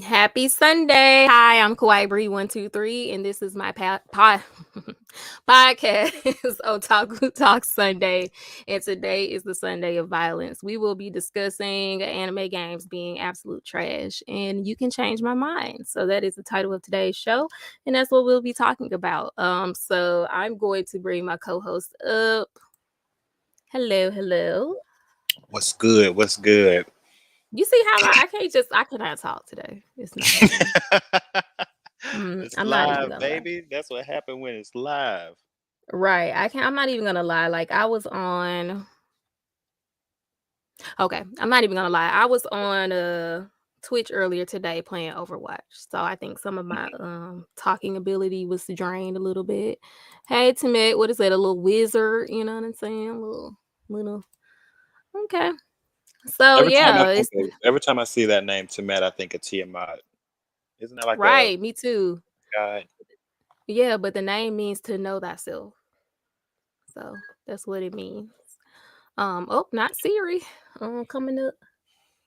Happy Sunday. Hi, I'm RBWY123, and this is my podcast, Otaku Talk Sunday. And today is the Sunday of violence. We will be discussing anime games being absolute trash, and you can change my mind. So that is the title of today's show, and that's what we'll be talking about. So I'm going to bring my co-host up. Hello. What's good? What's good? You see how I cannot talk today. It's not happening. It's I'm not even live, gonna lie. baby. That's what happened when it's live. Right. I'm not even gonna lie. Like I was on okay, I'm not even gonna lie. I was on Twitch earlier today playing Overwatch. So I think some of my talking ability was drained a little bit. Hey Timid, what is that? A little wizard, you know what I'm saying? Little okay. So yeah, it's Every time I see that name, Timet, I think of Tiamat. Isn't that like a right, me too. god? Yeah, but the name means to know thyself. So that's what it means. Oh, not Siri. Coming up.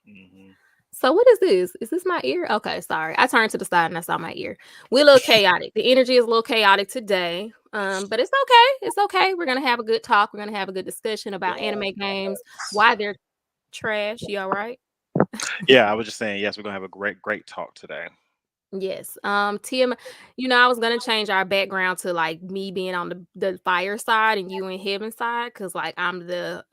Hmm. So what is this? Is this my ear? Okay, sorry. I turned to the side and I saw my ear. We're a little chaotic. The energy is a little chaotic today. But it's okay. It's okay. We're gonna have a good talk. We're gonna have a good discussion about anime games, why they're trash. You all right? Yeah, I was just saying. Yes, we're gonna have a great talk today. Yes. TM, I was gonna change our background to like me being on the fire side and you in heaven side, because like I'm the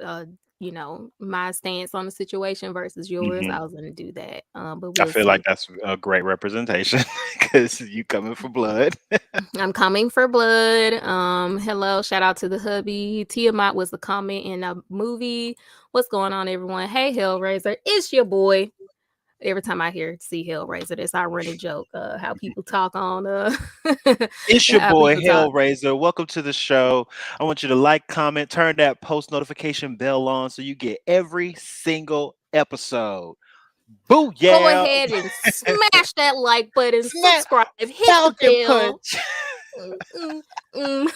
my stance on the situation versus yours. Hmm. I was gonna do that. But I we'll feel like see. that's a great representation because you coming for blood. I'm coming for blood. Hello, shout out to the hubby. Tiamat was the comment in a movie. What's going on, everyone? Hey, Hellraiser, it's your boy. Every time I see Hellraiser, that's our running joke. How people talk on It's your how boy people talk. Hellraiser. Welcome to the show. I want you to like, comment, turn that post notification bell on so you get every single episode. Boo Go yeah! ahead and smash that like button, Snap subscribe, hit the Falcon bell. Punch. Mm, mm, mm.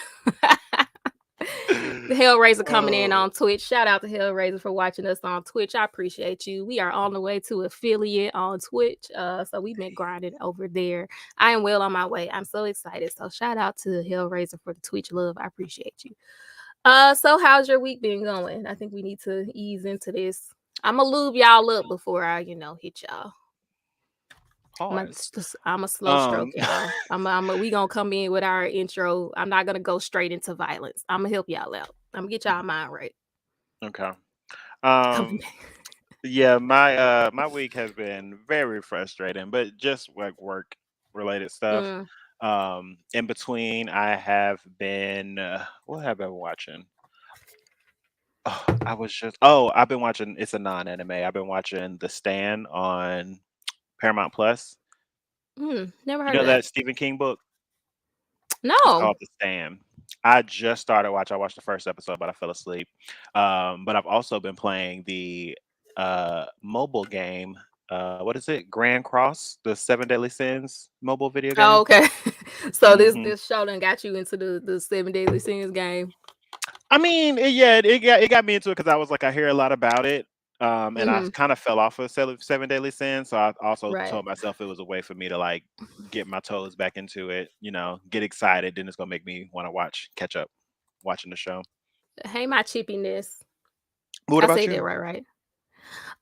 The Hellraiser coming in Oh, on Twitch. Shout out to Hellraiser for watching us on Twitch. I appreciate you. We are on the way to affiliate on Twitch. So we've been grinding over there. I am well on my way. I'm so excited. So shout out to Hellraiser for the Twitch love. I appreciate you. So how's your week been going? I think we need to ease into this. I'm gonna lube y'all up before I, hit y'all. pause. I'm a slow stroke, Um, y'all. We gonna come in with our intro. I'm not gonna go straight into violence. I'm gonna help y'all out. I'm gonna get y'all mind right. okay. Coming Um, back. yeah, my week has been very frustrating, but just like work related stuff. Mm. In between, I have been what have I been watching? I've been watching. It's a non-anime. I've been watching The Stand on Paramount Plus. Never You heard of know that. that Stephen King book? It's No. called The Stand. I just started watching. I watched the first episode, but I fell asleep. But I've also been playing the mobile game. What is it? Grand Cross, the Seven Deadly Sins mobile video Oh, game. okay. So this Hmm. this show done got you into the Seven Deadly Sins game. I mean, it got me into it because I was like, I hear a lot about it. And I Hmm. kind of fell off of Seven Deadly Sins, so I also Right. told myself it was a way for me to like get my toes back into it. Get excited. Then it's gonna make me want to catch up, watching the show. Hey, my chippiness. But what I about say you? that right?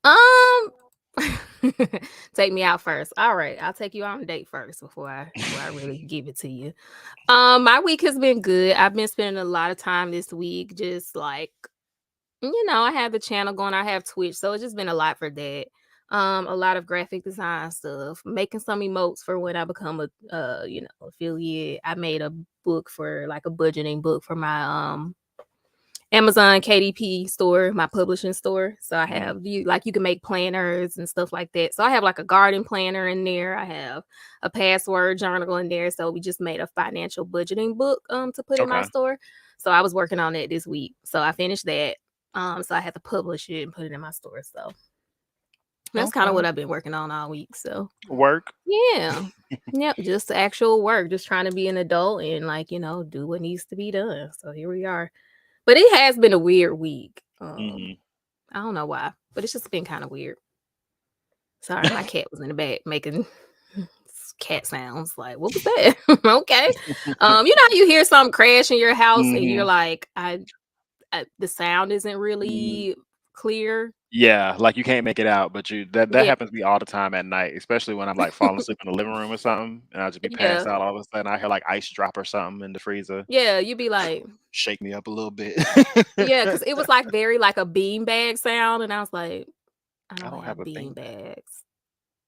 Um. Take me out first. All right, I'll take you on a date first before I really give it to you. My week has been good. I've been spending a lot of time this week just like I have the channel going, I have Twitch, so it's just been a lot for that. A lot of graphic design stuff, making some emotes for when I become a affiliate. I made a book for like a budgeting book for my Amazon KDP store, my publishing store. So I Mm, have you can make planners and stuff like that. So I have like a garden planner in there. I have a password journal in there. So we just made a financial budgeting book to put in my okay. store. So I was working on that this week. So I finished that. So I had to publish it and put it in my store. So that's kind of Okay. what I've been working on all week. So Work. yeah. Yep, just actual work, just trying to be an adult and like, do what needs to be done. So here we are. But it has been a weird week. Hmm. I don't know why, but it's just been kind of weird. Sorry, my cat was in the back making cat sounds. Like, what was that? Okay. You know how you hear something crash in your house and you're Mhm. like, the sound isn't Mm, really clear. yeah, like you can't make it out, but that Yeah, happens to me all the time at night, especially when I'm like falling asleep in the living room or something, and I'll just be passed yeah, out. All of a sudden, I hear like ice drop or something in the freezer, yeah. You'd be like, shake me up a little bit. yeah, because it was like very like a bean bag sound, and I was like, I I don't don't have have a bean beanbag. bags.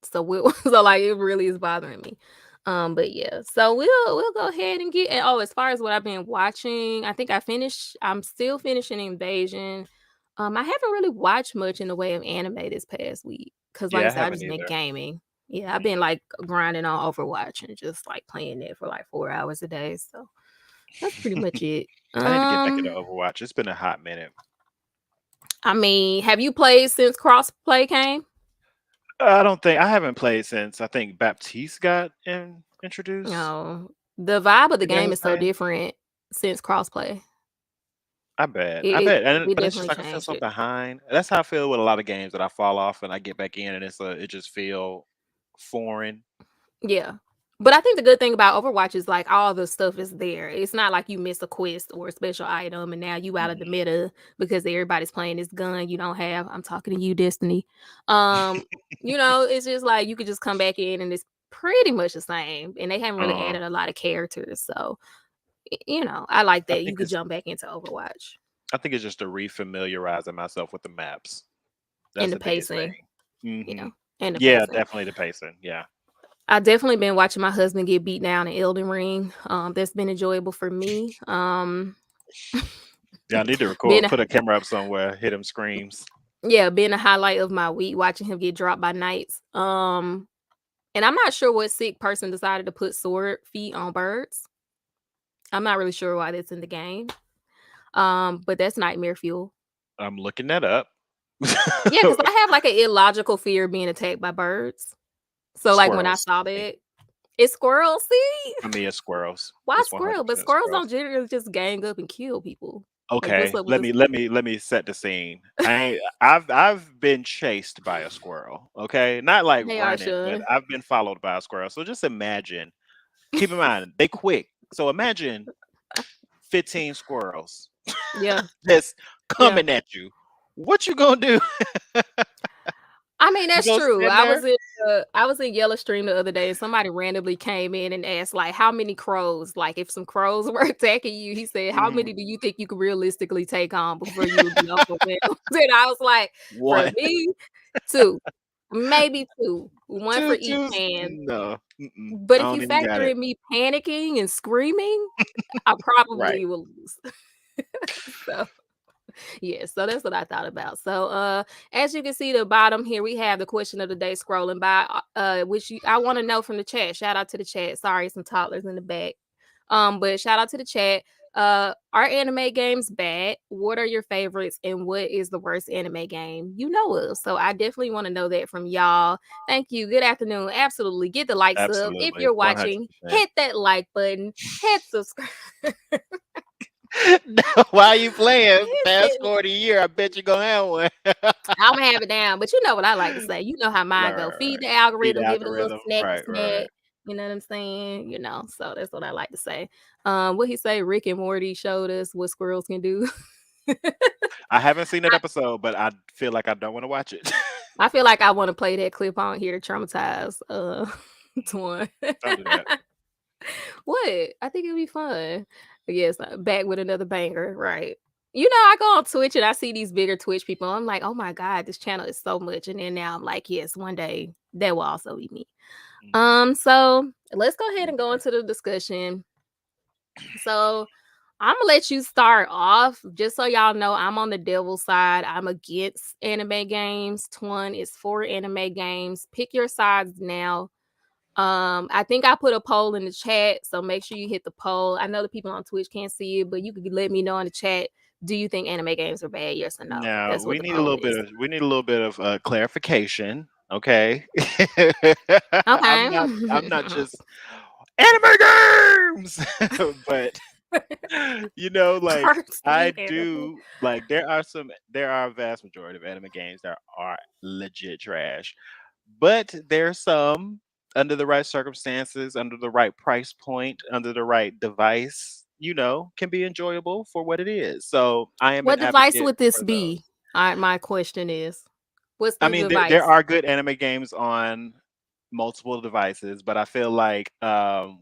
So so like it really is bothering me. But yeah, so we'll go ahead and get. And oh, as far as what I've been watching, I think I finished. I'm still finishing Invasion. I haven't really watched much in the way of anime this past week because, like I Yeah, I said, I haven't just been either. gaming. Yeah, I've Mm. been like grinding on Overwatch and just like playing it for like 4 hours a day. So that's pretty much it. I need to get back into Overwatch. It's been a hot minute. I mean, have you played since crossplay came? I don't think I haven't played since I think Baptiste got introduced. No, the vibe of the Is that game his is so name? different since crossplay. I bet. It I it bet. And it but it's just definitely like I feel changed so it. behind. That's how I feel with a lot of games that I fall off and I get back in and it just feel foreign. Yeah. But I think the good thing about Overwatch is like all the stuff is there. It's not like you miss a quest or a special item and now you out of the Mhm. meta because everybody's playing this gun you don't have. I'm talking to you, Destiny. Um, it's just like you could just come back in and it's pretty much the same. And they haven't really Uh, added a lot of characters. So, I like I that you think could jump back into Overwatch I think it's just to refamiliarizing myself with the maps. and That's the the biggest pacing. thing. Yeah. Mhm. And the Yeah, pacing. definitely the pacing. Yeah. I definitely been watching my husband get beat down in Elden Ring. That's been enjoyable for me. Yeah, I need to being record, a put a camera up somewhere, hit him screams. yeah, being a highlight of my week, watching him get dropped by knights. And I'm not sure what sick person decided to put sword feet on birds. I'm not really sure why that's in the game. But that's nightmare fuel. I'm looking that up. Yeah, because I have like an illogical fear of being attacked by birds. So like when I Squirrels saw for me. that, it's squirrels. See, For me, it's squirrels. why It's squirrel? But 100% squirrels squirrels. don't generally just gang up and kill people. Like, what's Okay, up with let this? me set the scene. I've been chased by a squirrel. Okay, not like Hey, running, but Arshawn. I've been followed by a squirrel. So just imagine. Keep in mind they quick. So imagine 15 squirrels Yeah, just yeah. coming at you. What you gonna do? I mean, You that's gonna true. stand there? I was in Yellow Stream the other day, and somebody randomly came in and asked, like, how many crows? Like, if some crows were attacking you, he said, "How Mhm. many do you think you could realistically take on before you would be overwhelmed?" And I was like, "For One, me, two, maybe two, one for two, each two. hand." No, But I if don't you even got factor it. in me panicking and screaming, I Right. probably will lose. So yeah, so that's what I thought about. So as you can see the bottom here, we have the question of the day scrolling by, which I want to know from the chat. Shout out to the chat. Sorry, some toddlers in the back. But shout out to the chat. Are anime games bad? What are your favorites and what is the worst anime game you know of? So I definitely want to know that from y'all. Thank you. Good afternoon. Absolutely. Get the likes up. If Absolutely, you're watching, 100%. hit that like button, hit subscribe. No, why you playing? hit Fast that forward a year, I bet you're gonna have one. Imma have it down, but you know what I like to say, you know how mine go, feed Right. the Feed the algorithm, give it a little algorithm. snacky Right, snack, right. you know what I'm saying? So that's what I like to say. What he say, Rick and Morty showed us what squirrels can do. I haven't seen that I episode, but I feel like I don't wanna watch it. I feel like I wanna play that clip on here to traumatize, Twan. Don't do that. What? I think it'd be fun. Yes, back with another banger, right. I go on Twitch and I see these bigger Twitch people, I'm like, "Oh my god, this channel is so much," and then now I'm like, "Yes, one day that will also be me." Mhm. So let's go ahead and go Okay. into the discussion. So I'm gonna let you start off, just so y'all know. I'm on the devil's side. I'm against anime games. Twan is for anime games. Pick your sides now. I think I put a poll in the chat, so make sure you hit the poll. I know the people on Twitch can't see it, but you could let me know in the chat. Do you think anime games are bad? Yes or no? Now That's what we the need a poll little bit is. of clarification, okay? I'm not Okay. just anime games, but like I Cartoon anime. do like there are a vast majority of anime games that are legit trash, but there's some. under the right circumstances, under the right price point, under the right device, can be enjoyable for what it is. So I am an What device advocate would this for be? those. My question is, what's I the mean, there device? are good anime games on multiple devices, but I feel like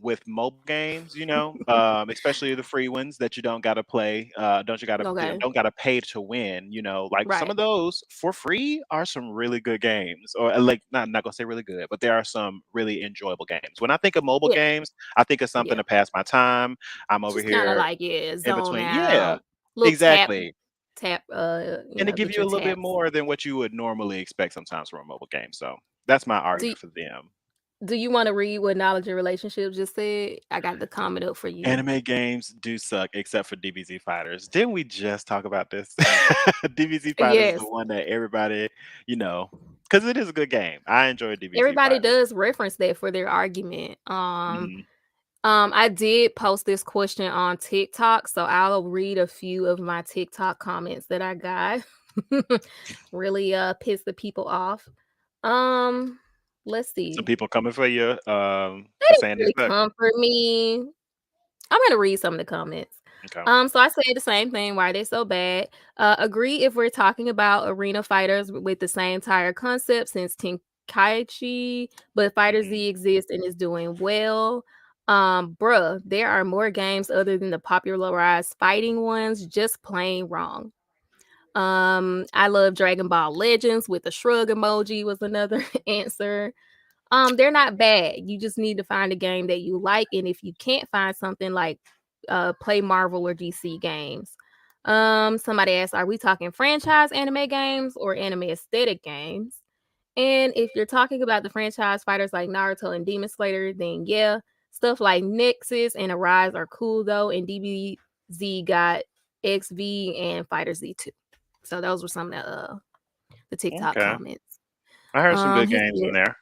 with mobile games, especially the free ones that you don't gotta play, Okay, don't gotta pay to win. Like some right. of those for free are some really good games, or like not gonna say really good, but there are some really enjoyable games. When I think of mobile Yeah, games, I think of something yeah. to pass my time. I'm over Just kind of here like, yeah, in zone between. Yeah, out, little exactly. tap, And to give get you your a little bit taps. more than what you would normally expect sometimes from a mobile game. So that's my Do argument for them. do you want to read what knowledge and relationships just said? I got the comment up for you. Anime games do suck except for DBZ Fighters. Didn't we just talk about this? DBZ Fighters is the Yes, one that everybody, you know, because it is a good game. I enjoy DBZ everybody Fighters. does reference that for their argument. Mhm. I did post this question on TikTok, so I'll read a few of my TikTok comments that I got. Really piss the people off. Um, let's Some see. people coming for you They for didn't saying they really suck. comfort me. I'm gonna read some of the comments. Okay. So I said the same thing. Why they so bad? Agree if we're talking about arena fighters with the same tire concept since Tenkaichi, but Fighter Mhm. Z exists and is doing well. Bruh, there are more games other than the popularized fighting ones. Just plain wrong. I love Dragon Ball Legends with the shrug emoji was another answer. They're not bad. You just need to find a game that you like, and if you can't find something like play Marvel or DC games. Somebody asked, are we talking franchise anime games or anime aesthetic games? And if you're talking about the franchise fighters like Naruto and Demon Slayer, then yeah, stuff like Nexus and Arise are cool though, and DBZ got XV and Fighter Z too. So those were some of the TikTok Okay. comments. I heard some good He games in said, there.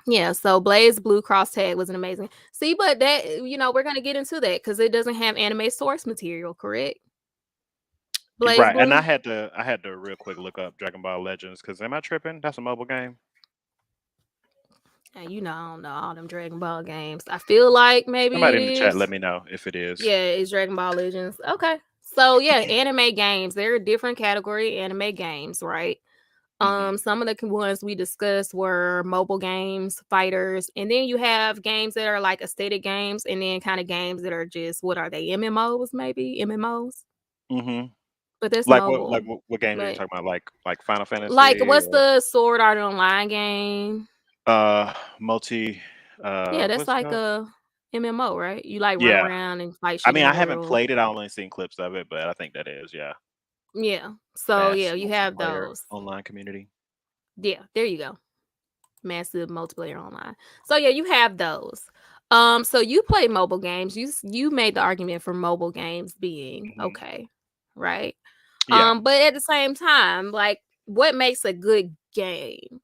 yeah, so Blaze Blue Cross Tag was an amazing. See, but that we're gonna get into that because it doesn't have anime source material, correct? Blaze Right. And Blue. I had to real quick look up Dragon Ball Legends because am I tripping? That's a mobile game. And I don't know all them Dragon Ball games. I feel like maybe Somebody it in the chat, let is. me know if it is. Yeah, it's Dragon Ball Legends. Okay. So yeah, anime games. They're a different category anime games, right? Hmm. Some of the ones we discussed were mobile games, fighters, and then you have games that are like aesthetic games, and then kind of games that are just what are they? MMOs, maybe MMOs, Hmm. but that's Like what? mobile. What games are you But talking about? Like Final like, Fantasy what's or the Sword Art Online game? multi? Yeah, that's What's it like called? a MMO, right? You like run Yeah. around and fight I shit mean, in the I haven't world. played it. I only seen clips of it, but I think that is yeah. Yeah. So yeah, Mass you have multiplayer those. online community. Yeah, there you go. Massive multiplayer online. So yeah, you have those. So you play mobile games. You made the argument for mobile games being Hmm. okay, right? Yeah. But at the same time, like what makes a good game?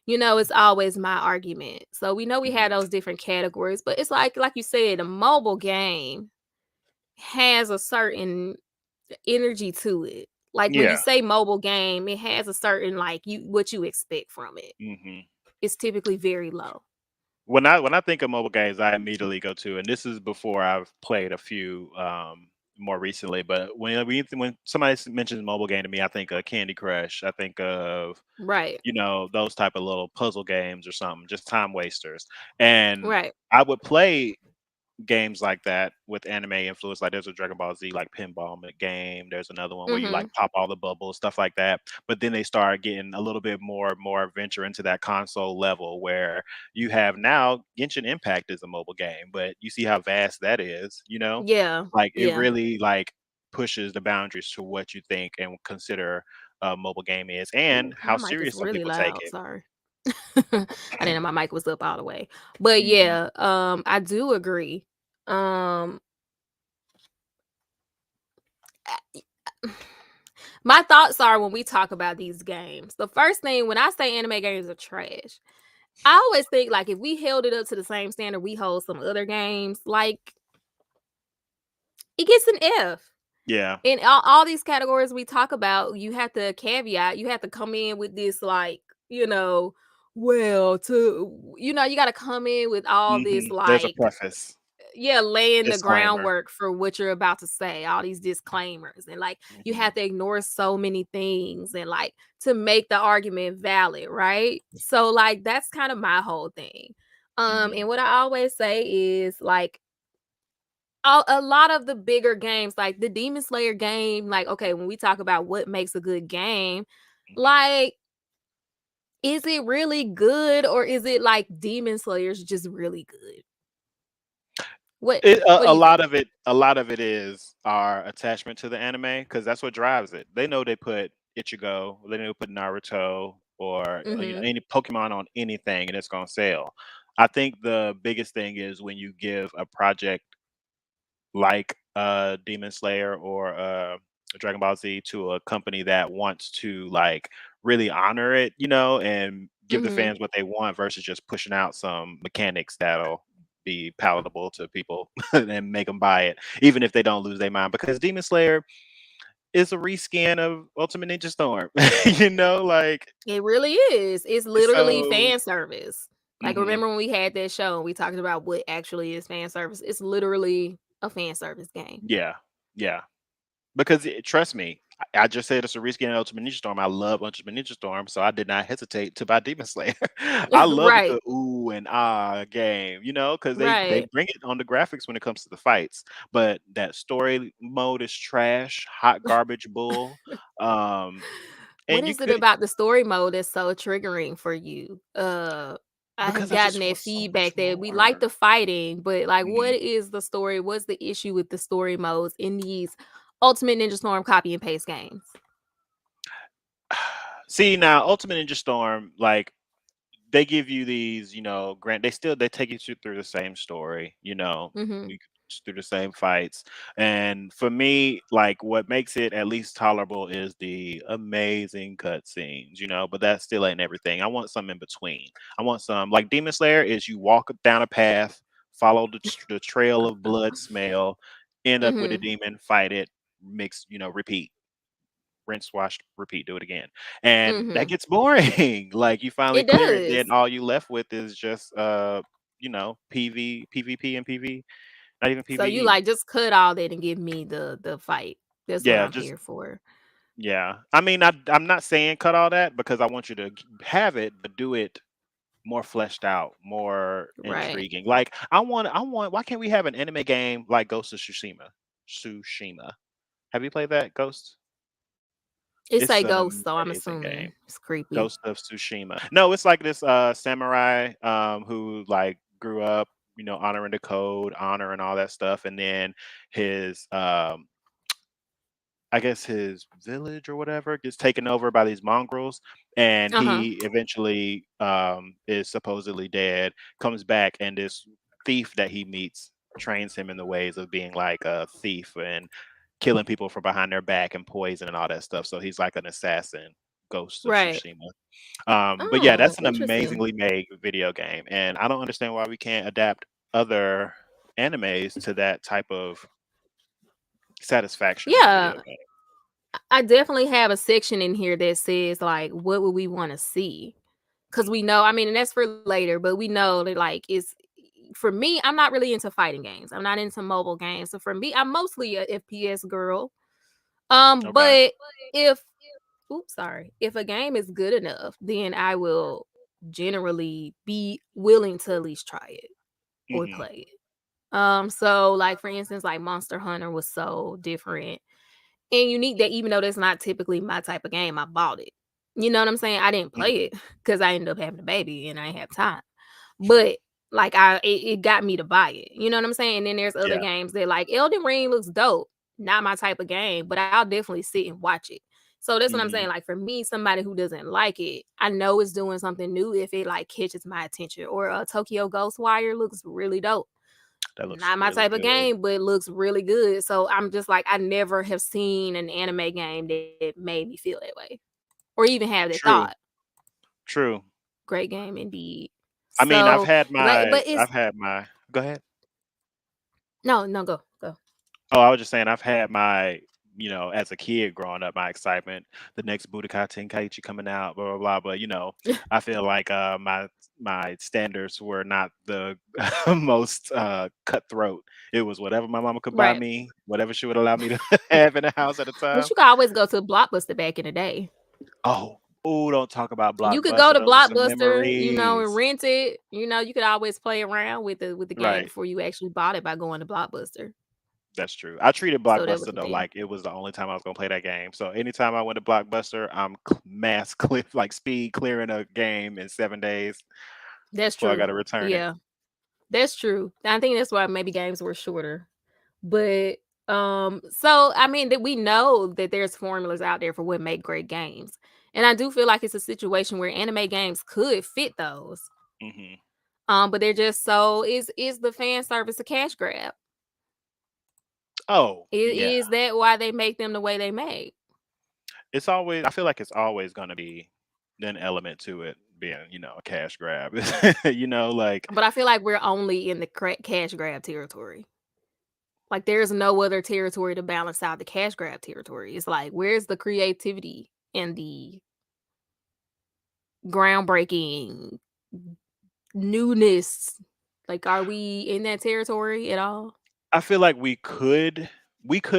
It's always my argument. So we know we Hmm. have those different categories, but it's like you said, a mobile game has a certain energy to it. Like when you Yeah. say mobile game, it has a certain like you what you expect from it. Hmm. It's typically very low. When I think of mobile games, I immediately go to, and this is before I've played a few more recently. But when somebody mentions mobile game to me, I think of Candy Crush. I think of Right. those type of little puzzle games or something, just time wasters. And Right. I would play games like that with anime influence. Like there's a Dragon Ball Z like pinball game. There's another one where you like Mhm. pop all the bubbles, stuff like that. But then they start getting a little bit more venture into that console level where you have now Genshin Impact is a mobile game, but you see how vast that is. Yeah. Like it Yeah. really like pushes the boundaries to what you think and consider a mobile game is and Ooh, how my mic is serious some really people take loud. it. Sorry. I didn't know my mic was up all the way. But Hmm. yeah, I do agree. Um my thoughts are when we talk about these games. The first thing when I say anime games are trash, I always think like if we held it up to the same standard we hold some other games, like it gets an F. Yeah. In all these categories we talk about, you have to caveat, you have to come in with this like, you know, well, to you got to come in with all this There's a like preface, yeah, laying the disclaimer. groundwork for what you're about to say, all these disclaimers, and like you have Mhm, to ignore so many things and like to make the argument valid, right? So like that's kind of my whole thing. mhm, And what I always say is like a lot of the bigger games, like the Demon Slayer game, like okay, when we talk about what makes a good game, mhm. like is it really good or is it like Demon Slayer's just really good? What It, what a, do a you lot think? of it, a lot of it is our attachment to the anime because that's what drives it. They know they put Ichigo, they know they put Naruto or Mhm. any Pokemon on anything, and it's gonna sell. I think the biggest thing is when you give a project like Demon Slayer or Dragon Ball Z to a company that wants to like really honor it, and give the Mhm. fans what they want versus just pushing out some mechanics that'll be palatable to people and make them buy it, even if they don't lose their mind. Because Demon Slayer is a reskin of Ultimate Ninja Storm, like It really is. It's literally so. fan service. Like, Mhm. remember when we had that show and we talked about what actually is fan service? It's literally a fan service game. Yeah, yeah. Because trust me, I just said it's a reskin of Ultimate Ninja Storm. I love Ultimate Ninja Storm, so I did not hesitate to buy Demon Slayer. I love a Right. good ooh and ah game, because they Right. bring it on the graphics when it comes to the fights, but that story mode is trash, hot garbage bull. Um, What and you is it could about the story mode that's so triggering for you? I have because I gotten just that want so much feedback that we like more. the fighting, but like what Mhm. is the story? What's the issue with the story modes in these Ultimate Ninja Storm copy and paste games? See now, Ultimate Ninja Storm, like they give you these, grant they take you through the same story, Mhm. we through the same fights. And for me, like what makes it at least tolerable is the amazing cutscenes, but that still ain't everything. I want some in between. I want some like Demon Slayer is you walk down a path, follow the trail of blood smell, end up with a Mhm. demon, fight it, mix, repeat, rinse, wash, repeat, do it again. And that Mhm. gets boring. Like you finally It clear it, then does. all you left with is just PvP and PV, not even So you PvE. like just cut all that and give me the fight. That's what Yeah, I'm just here for. yeah. I mean, I'm not saying cut all that because I want you to have it, but do it more fleshed out, more Right. intriguing. Like I want. Why can't we have an anime game like Ghost of Tsushima? Tsushima. Have you played that Ghost? It's It's a an ghost, so I'm amazing game. assuming it's creepy. Ghost of Tsushima. No, it's like this samurai who like grew up, honoring the code, honor and all that stuff, and then his I guess his village or whatever gets taken over by these mongrels, and Uh-huh. he eventually is supposedly dead, comes back, and this thief that he meets trains him in the ways of being like a thief and killing people from behind their back and poison and all that stuff. So he's like an assassin, Ghost of Right. Tsushima. But yeah, Oh, that's an interesting. amazingly made video game, and I don't understand why we can't adapt other animes to that type of satisfaction in a video Yeah. game. I definitely have a section in here that says like what would we want to see? Because we know, I mean, and that's for later, but we know that like it's for me, I'm not really into fighting games. I'm not into mobile games. So for me, I'm mostly a FPS girl. Okay. But if oops, sorry, if a game is good enough, then I will generally be willing to at least try it or Hmm. play it. So like for instance, like Monster Hunter was so different and unique that even though that's not typically my type of game, I bought it. You know what I'm saying? I didn't play Hmm. it because I ended up having a baby and I didn't have time. True. But like it got me to buy it. You know what I'm saying? And then there's other Yeah. games that like Elden Ring looks dope. Not my type of game, but I'll definitely sit and watch it. So that's what I'm Hmm. saying. Like for me, somebody who doesn't like it, I know it's doing something new if it like catches my attention. Or Tokyo Ghostwire looks really dope. That looks Not my really type of good. game, but it looks really good. So I'm just like, I never have seen an anime game that made me feel that way or even have that True. thought. True. Great game indeed. I mean, So, like, but I've it's had my. Go ahead. no, no, go, go. Oh, I was just saying I've had my as a kid growing up, my excitement, the next Budokai Tenkaichi coming out, blah blah blah. But I feel like my standards were not the most cutthroat. It was whatever my mama could buy Right. me, whatever she would allow me to have in the house at the But time. you could always go to Blockbuster back in the day. Oh, oh, don't talk about You could go Blockbuster. to Those are some Blockbuster, and memories. rent it. You could always play around with the game Right. before you actually bought it by going to Blockbuster. That's true. I treated So that was Blockbuster the though thing. like it was the only time I was gonna play that game. So anytime I went to Blockbuster, I'm mass clip like speed clearing a game in 7 days That's before I true. got to return it. Yeah, that's true. I think that's why maybe games were shorter. But so I mean that we know that there's formulas out there for what make great games. And I do feel like it's a situation where anime games could fit those. Hmm. But they're just so is the fan service a cash grab? Oh yeah, Is that why they make them the way they make? it's always. I feel like it's always gonna be an element to it being a cash grab. Like But I feel like we're only in the cash grab territory. Like there's no other territory to balance out the cash grab territory. It's like where's the creativity and the groundbreaking newness? Like are we in that territory at all? I feel like we could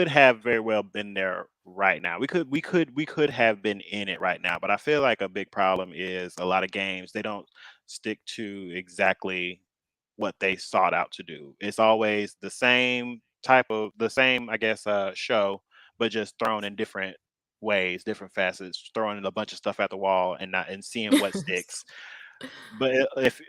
have very well been there right now. We could have been in it right now. But I feel like a big problem is a lot of games they don't stick to exactly what they sought out to do. It's always the same, I guess, show, but just thrown in different ways, different facets, throwing a bunch of stuff at the wall and seeing what sticks. But if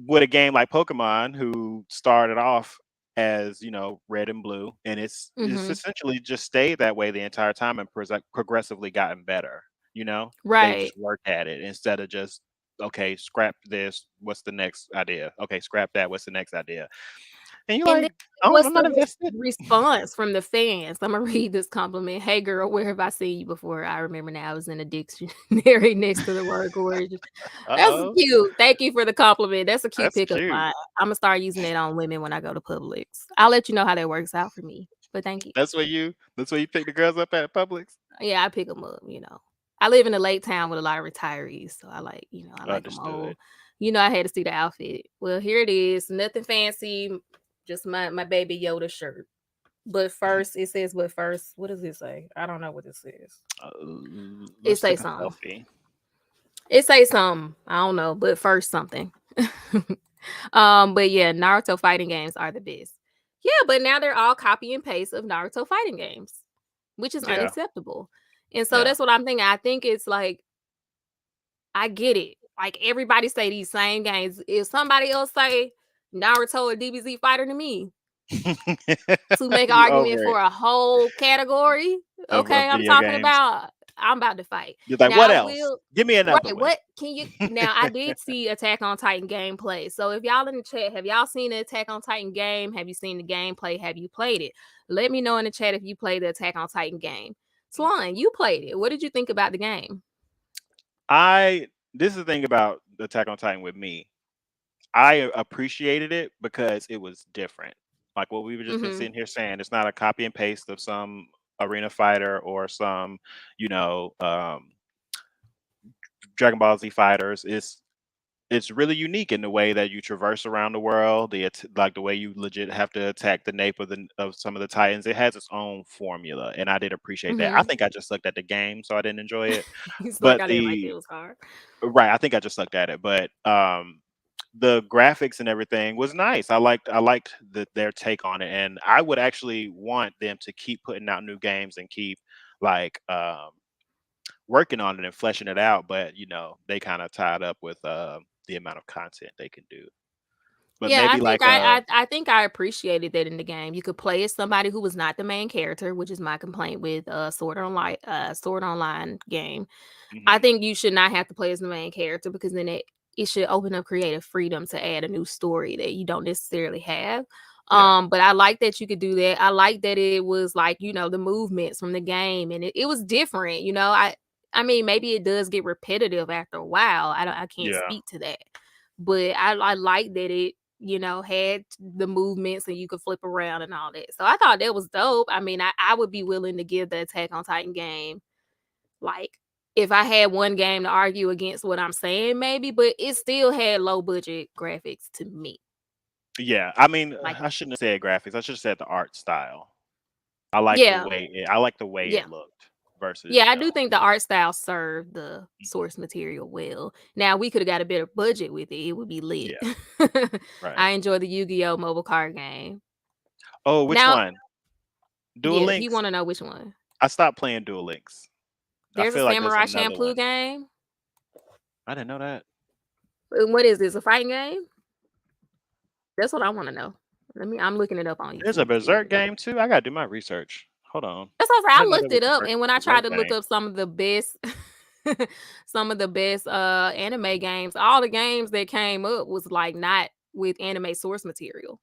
with a game like Pokemon, who started off as red and blue, and it's Mhm. essentially just stayed that way the entire time and progressively gotten better. They've Right. just worked at it instead of just okay, scrap this. What's the next idea? Okay, scrap that. What's the next idea? And you're And then like, oh, what's I'm the not invested. response from the fans? Imma read this compliment. "Hey, girl, where have I seen you before?" I remember now, I was in a dictionary next to the word gorgeous. Uh That's oh, cute. Thank you for the compliment. That's a cute that's pickup cute. line. Imma start using it on women when I go to Publix. I'll let you know how that works out for me, but thank you. That's where you pick the girls up at Publix. Yeah, I pick them up. I live in a lake town with a lot of retirees, so I like them Understood. old. I had to see the outfit. Well, here it is. Nothing fancy, just my baby Yoda shirt. But first, it says, but first, what does it say? I don't know what it says. It Let's say take a something. selfie. It say something. I don't know, but first something. But yeah, Naruto fighting games are the best. Yeah, but now they're all copy and paste of Naruto fighting games, which is Yeah, unacceptable. And so yeah. that's what I'm thinking. I think it's like I get it. Like everybody say these same games. If somebody else say Naruto or DBZ fighter to me, to make an You argument over it for a whole category. of Okay, video games. I'm about to fight. You're like, what Now I else? will Give me another right, one. what can you now I did see Attack on Titan gameplay. So if y'all in the chat, have y'all seen the Attack on Titan game? Have you seen the gameplay? Have you played it? Let me know in the chat if you played the Attack on Titan game. Swan, you played it. What did you think about the game? This is the thing about Attack on Titan with me. I appreciated it because it was different. Like what we've just been Mm-hmm. sitting here saying, it's not a copy and paste of some arena fighter or some, you know, Dragon Ball Z fighters. It's really unique in the way that you traverse around the world. Like the way you legit have to attack the nape of some of the Titans. It has its own formula, and I did appreciate that. I Mm-hmm. think I just sucked at the game, so I didn't enjoy it. He's like, But I didn't like it. It the was hard. right, I think I just sucked at it. But the graphics and everything was nice. I liked their take on it, and I would actually want them to keep putting out new games and keep like working on it and fleshing it out. But they kind of tied up with the amount of content they can do. But Yeah, I maybe think like I think I appreciated that in the game. You could play as somebody who was not the main character, which is my complaint with Sword Online game. I mhm, think you should not have to play as the main character because then it should open up creative freedom to add a new story that you don't necessarily have. yeah, But I like that you could do that. I like that it was like, the movements from the game and it was different, I mean maybe it does get repetitive after a while. I can't yeah, speak to that. But I like that had the movements and you could flip around and all that. So I thought that was dope. I mean, I would be willing to give the Attack on Titan game, like, if I had one game to argue against what I'm saying, maybe, but it still had low budget graphics to me. Yeah, I mean, Like, I shouldn't have said graphics. I should have said the art style. I like the yeah, way I like the way yeah. it looked versus, Yeah, I do think the art style served the Mhm. source material well. Now we could have got a better budget with it. It would be lit. Yeah, right. I enjoy the Yu-Gi-Oh mobile card game. Oh, which Now, one? Dual yeah, he Links? want to know which one. I stopped playing Dual Links. I There's a feel like there's Samurai another Champloo one. game. I didn't know that. What is this? A fighting game? That's what I want to know. I'm looking it up on There's a YouTube. See what Berserk it is. game too. I gotta do my research. Hold on. That's what I I didn't know there looked was it a up, and when I tried Berserk to look game. up some of the best, some of the best anime games, all the games that came up was like not with anime source material.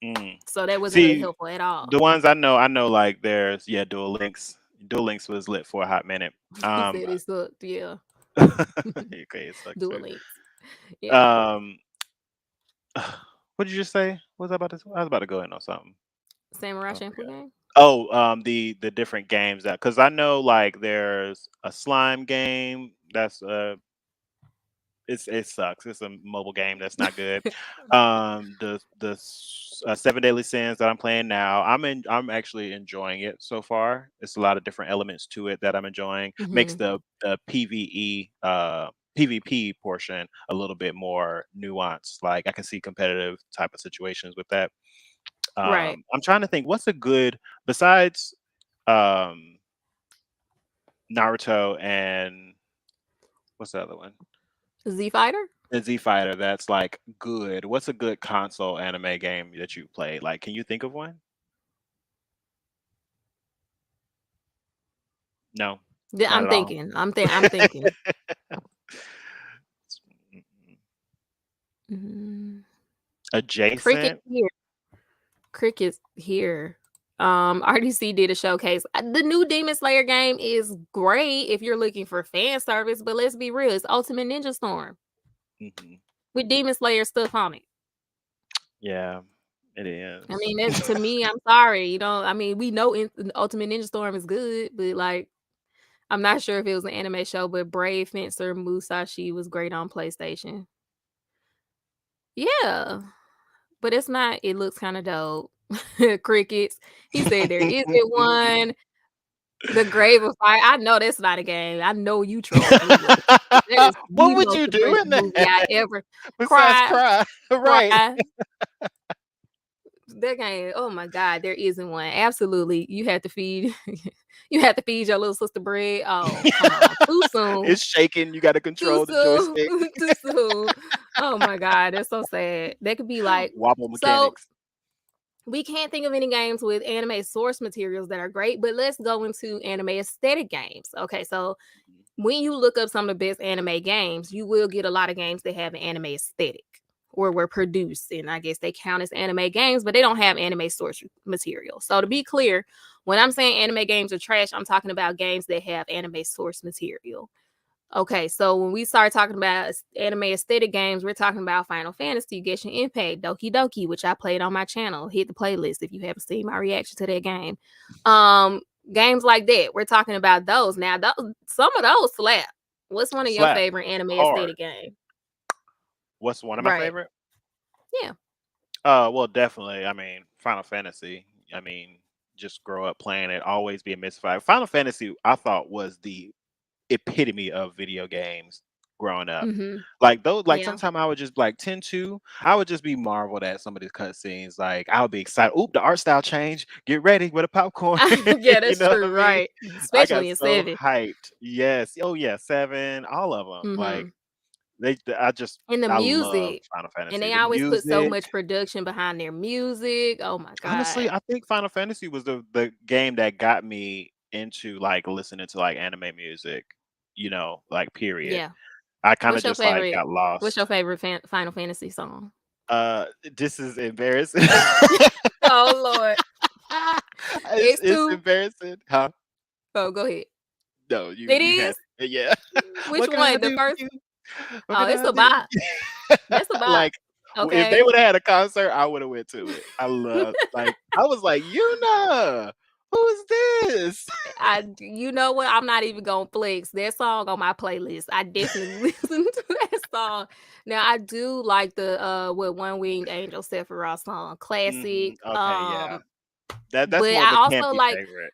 Mm. So that wasn't really See, helpful at all. the ones I know like there's Dual Links. Dual Links was lit for a hot minute. He Um, said it sucked. Yeah. okay, it sucks Dual too. Links. Yeah. Um, what did you just say? What was I about to? I was about to go in on something. Samurai I Champloo forgot. game? Oh, the different games that because I know like there's a slime game that's it sucks. It's a mobile game that's not good. The 7 Deadly Sins that I'm playing now, I'm actually enjoying it so far. It's a lot of different elements to it that I'm enjoying. Makes Hmm. the PvP portion a little bit more nuanced. Like I can see competitive type of situations with that. Right. I'm trying to think what's a good besides um Naruto and what's the other one? Z Fighter? The Z Fighter that's like good. What's a good console anime game that you played? Like, can you think of one? No, Yeah, not I'm at all. thinking. I'm thinking. Mm-mm. Mm, Cricket Adjacent. here. Cricket's here. RDC did a showcase. The new Demon Slayer game is great if you're looking for fan service, but let's be real, it's Ultimate Ninja Storm Hmm. with Demon Slayer stuff on it. Yeah, it I is. mean, that to me, I'm sorry. I mean, we know Ultimate Ninja Storm is good, but like, I'm not sure if it was an anime show, but Brave Fencer Musashi was great on PlayStation. Yeah, but it's not. It looks kind of dope. Crickets. He said there isn't one. The Grave of Fire. I know that's not a game. I know you trolling me with it. That is What the would most you do depressing in movie I that ever besides cry, cry? Right. cry. That game. Oh my god, there isn't one. Absolutely, you have to feed. You have to feed your little sister bread. Oh, come on, too soon. It's shaking. You got to Too control the soon. joystick. Too soon. Oh my god, that's so sad. That could be like Wobble so. mechanics. We can't think of any games with anime source materials that are great, but let's go into anime aesthetic games. Okay, so when you look up some of the best anime games, you will get a lot of games that have an anime aesthetic or were produced. And I guess they count as anime games, but they don't have anime source material. So to be clear, when I'm saying anime games are trash, I'm talking about games that have anime source material. Okay, so when we start talking about anime aesthetic games, we're talking about Final Fantasy, Genshin Impact, Doki Doki, which I played on my channel. Hit the playlist if you haven't seen my reaction to that game. Um, Games like that. We're talking about those. Now, some of those slap. What's one of your Slap favorite anime hard. aesthetic games? What's one of my Right. favorite? Yeah. Well, definitely. I mean, Final Fantasy. I mean, just grow up playing it, always be a mystified. Final Fantasy, I thought was the epitome of video games growing up. Mm-hmm. Like those, like Yeah. sometimes I would just like 10-2. I would just be marveled at some of these cutscenes. Like I would be excited. Oop, the art style change. Get ready with a popcorn. Yeah, You that's know what I true. mean? Right. I got Especially in so 7. hyped. Yes. Oh yeah, 7. All of them. Like Mm-hmm. I just And the I love music. Final And Fantasy. they The always put so music. much production behind their music. Oh my Honestly, God. I think Final Fantasy was the game that got me into like listening to like anime music, like period. Yeah. I kind of What's your just like favorite? got What's your lost. favorite Final Fantasy song? Uh this is embarrassing. Oh Lord, It's X2. embarrassing. Huh? Oh, go ahead. No, It you had is. yeah. Which What can I one? The do for first? you? What Oh, can it's I a do bop. for you? That's a bop. Like If they Okay. would have had a concert, I would have went to it. I was like, Yuna, who is this? You know what? I'm not even gonna flex. That song on my playlist. I definitely listen to that song. Now I do like the with One Winged Angel Sephiroth song. Classic. Okay, yeah. That's But more of I a also campy like favorite.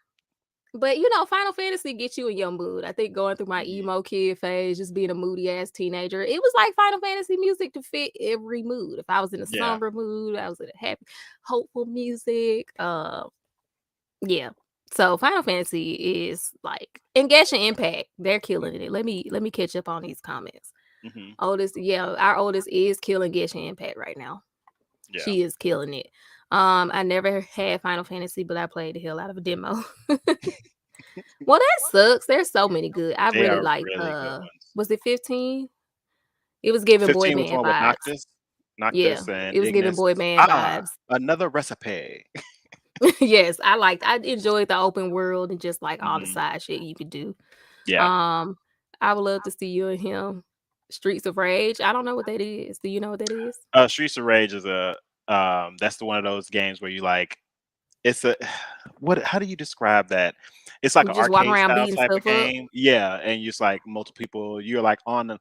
but Final Fantasy gets you in your mood. I think going through my emo kid phase, just being a moody ass teenager, it was like Final Fantasy music to fit every mood. If I was in a Yeah. somber mood, I was in a happy, hopeful music. Yeah. So Final Fantasy is like and Genshin Impact, they're killing it. Let me catch up on these comments. hmm Our oldest is killing Genshin Impact right now. Yeah. She is killing it. I never had Final Fantasy, but I played the hell out of a demo. Well, that sucks. There's so many good. I They really are like really good ones. was it 15? It was giving boy 15 was the band one with vibes. Yeah, Noctis and it was giving Ignis. boy band Ah, vibes. another recipe. Yes, I enjoyed the open world and just like all the hmm side shit you could do. Yeah. Um, I would love to see you and him. Streets of Rage. I don't know what that is. Do you know what that is? Streets of Rage is that's the one of those games where you like it's a what how do you describe that? It's like You an just walk arcade around style beating type of stuff up. game. Yeah, and you just like multiple people. You're like on the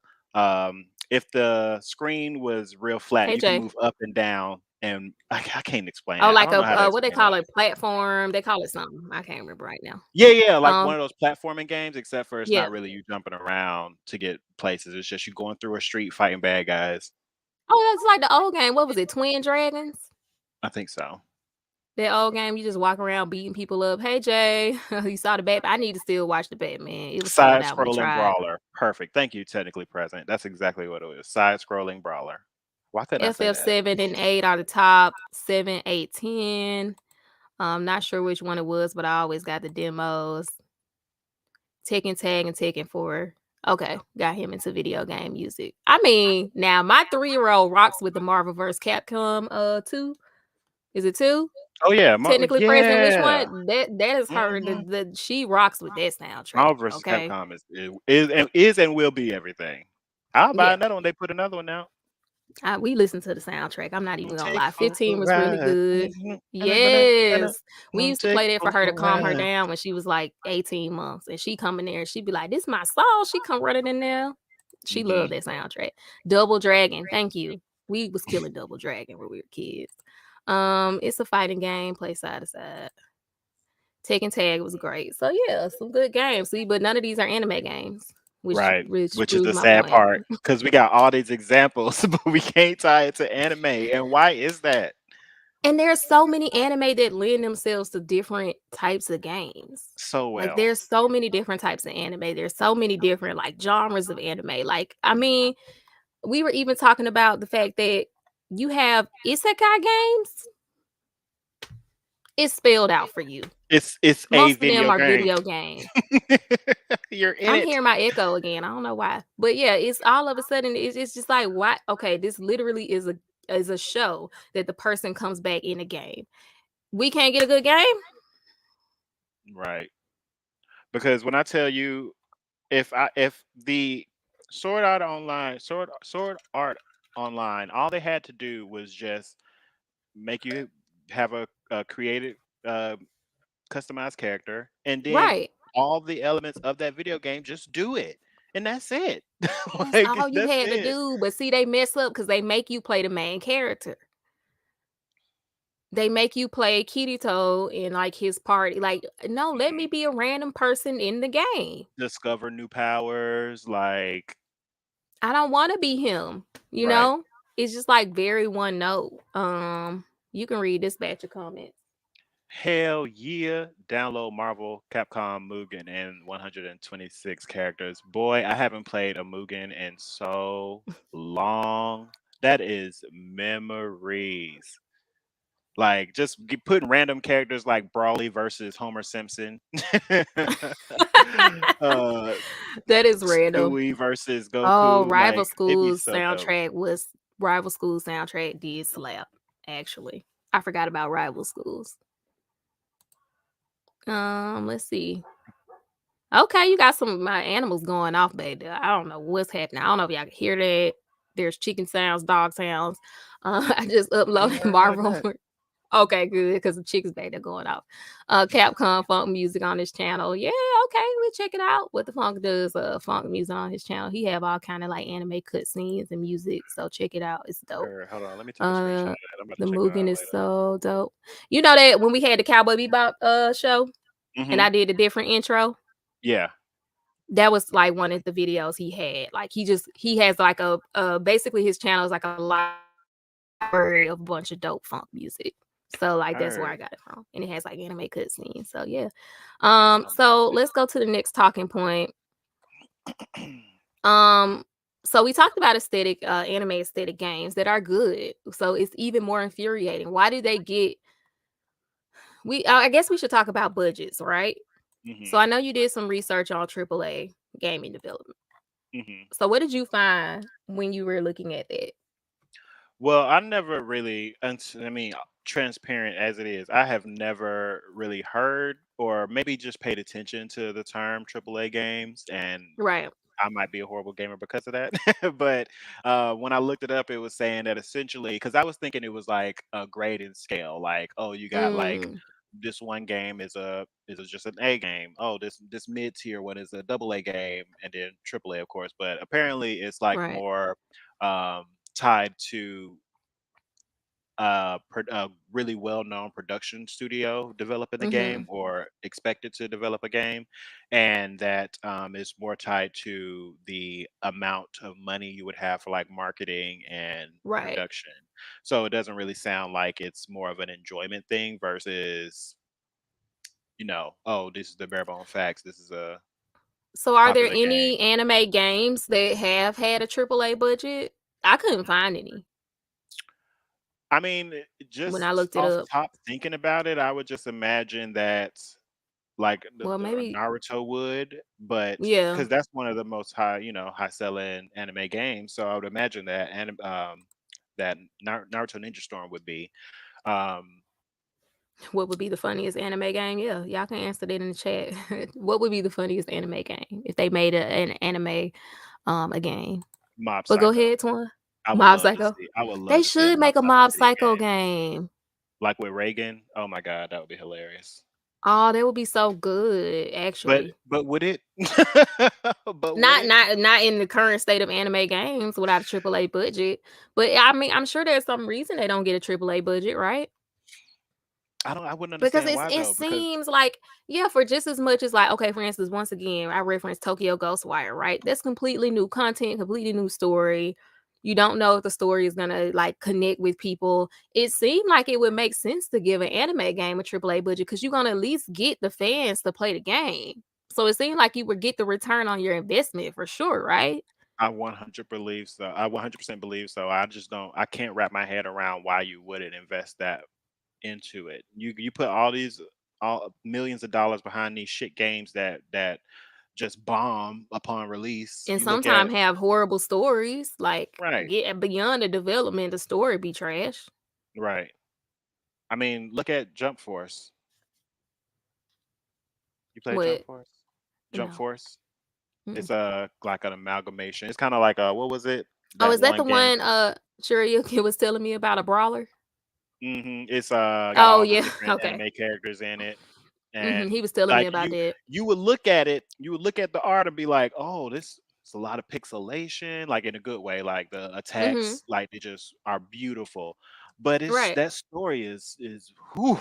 if the screen was real flat, Hey you can Jay. move up and down and I can't explain Oh, it. I like don't a know how to what they explain it. call it, platform. They call it something. I can't remember right now. Yeah, yeah, like one Um, of those platforming games, except for it's yeah. not really you jumping around to get places. It's just you going through a street fighting bad guys. Oh, that's like the old game. What was it? Twin Dragons? I think so. That old game, you just walk around beating people up. Hey Jay, you saw the Bat. I need to still watch the Batman. It was sold Side out when we scrolling tried. brawler. Perfect. Thank you, technically present. That's exactly what it was. Side scrolling brawler. Why couldn't I say FF that? 7 and 8 are the top 7, 8, 10. Not sure which one it was, but I always got the demos. Tekken Tag and Tekken 4. Okay, got him into video game music. I mean, now my 3-year-old rocks with the Marvelverse Capcom 2. Is it 2? Oh yeah, Technically present, which yeah. one? That is her. hmm She rocks with that soundtrack. Marvel vs. Okay. Capcom is and will be everything. I'll buy Yeah. another one. They put another one out. We listened to the soundtrack. I'm not even gonna Take lie. for a 15 was really ride. good. Mhm. Yes. We used to Take play that for for her a to calm her ride. down when she was like 18 months. And she come in there and she'd be like, this is my song. She come running in there. She hmm loved that soundtrack. Double Dragon. Thank you. We was killing Double Dragon when we were kids. It's a fighting game, play side to side. Tekken Tag was great. So yeah, some good games. See, but none of these are anime games, Right. which Which is proves the my sad point. part because we got all these examples, but we can't tie it to anime. And why is that? And there's so many anime that lend themselves to different types of games. So Like well. there's so many different types of anime. There's so many different like genres of anime. Like I mean, we were even talking about the fact that you have isekai games. It's spelled out for you. It's a Most of them video are game. video games. You're in I'm it. hearing my echo again. I don't know why. But yeah, it's all of a sudden it's just like why okay, this literally is a show that the person comes back in a game. We can't get a good game? Right. Because when I tell you if the Sword Art Online, all they had to do was just make you have a created uh customized character and then Right. all the elements of that video game, just do it. And that's it. That's Like all you that's had to it. do. But see, they mess up because they make you play the main character. They make you play Kirito in like his party. Like, no, let me Mhm. be a random person in the game. Discover new powers, like I don't want to be him, you right. know? It's just like very one note. You can read this batch of comments. Hell yeah. Download Marvel Capcom Mugen and 126 characters. Boy, I haven't played a Mugen in so long. That is memories. Like just putting random characters like Brawly versus Homer Simpson. uh That is random. Stewie versus Oh, Goku. Like it'd be so dope. Rival Schools soundtrack did slap, actually. I forgot about Rival Schools. Let's see. Okay, you got some of my animals going off, baby. I don't know what's happening. I don't know if y'all can hear that. There's chicken sounds, dog sounds. I just I ain't uploaded heard none of Marvel. that. Okay, good, because the chicks back there going off. Capcom funk music on his channel. Yeah, okay, we check it out. What the funk does funk music on his channel. He have all kind of like anime cutscenes and music. So check it out. It's dope. Hold on, let me take a screenshot of Uh that. I'm about the to check it Mugen out is later. so dope. You know that when we had the Cowboy Bebop show and Hmm. I did a different intro, Yeah. that was like one of the videos he had. Like he has like a basically his channel is like a library of a bunch of dope funk music. So like that's where I Heard. got it from. And it has like anime cutscenes. So yeah. I'm So looking let's go to the next talking point. Um so we talked about anime aesthetic games that are good. So it's even more infuriating. Why do they get I guess we should talk about budgets, right? So I hmm know you did some research on AAA gaming development. hmm So what did you find when you were looking at that? Well, I never really, I mean, transparent as it is, I have never really heard or maybe just paid attention to the term AAA games, and Right. I might be a horrible gamer because of that. But when I looked it up, it was saying that essentially, because I was thinking it was like a grading scale, like, oh, you got like Mm, this one game just an A game. Oh, this mid tier one is a double A game, and then triple A, of course. But apparently, it's like right. more um, tied to a really well-known production studio developing the game Mhm. or expected to develop a game, and that is more tied to the amount of money you would have for like marketing and Right. production. So it doesn't really sound like it's more of an enjoyment thing versus, oh, this is the bare bone facts. This is a So are there popular game. any anime games that have had a AAA budget? I couldn't find any I mean, when I just looked it off up. top thinking about it, I would just imagine that like Well, the maybe Naruto would, but yeah. because that's one of the most high selling anime games, so I would imagine that that Naruto Ninja Storm would be. Um, What would be the funniest anime game? Yeah, y'all can answer that in the chat. What would be the funniest anime game if they made an anime a game? Mob But go Psycho. ahead, Twan. I would Mob love to Psycho. see. I would They love to see a should Mob make a Psycho Mob video Psycho game, game. like with Reagan. Oh my god, that would be hilarious. Oh, that would be so good, But actually. but would it? But would Not it? not not in the current state of anime games without a AAA budget. But I mean, I'm sure there's some reason they don't get a AAA budget, right? I wouldn't Because understand why it though, because seems like, yeah, for just as much as like, okay, for instance, once again, I referenced Tokyo Ghostwire, right? That's completely new content, completely new story. You don't know if the story is gonna like connect with people. It seemed like it would make sense to give an anime game a AAA budget because you're gonna at least get the fans to play the game. So it seemed like you would get the return on your investment for sure, right? I 100% believe so. I just don't. I can't wrap my head around why you wouldn't invest that into it. You put all millions of dollars behind these shit games that just bomb upon release. And You look at sometimes have horrible stories. Like right, get beyond the development, the story be trash. right. I mean, look at Jump Force. You play Jump What? Force? Jump No. Force. Mm-mm. It's a like an amalgamation. It's kind of like what was it? Oh, That is that one the game. one Shuriuki was telling me about, a brawler? It's got Oh all the yeah. different Okay. anime characters in it, He and was telling me like about that. you would look at it, you would look at the art and be like, oh, this it's a lot of pixelation, like in a good way. Like the Hmm. attacks, like they just are beautiful, but it's Right. that story is whew,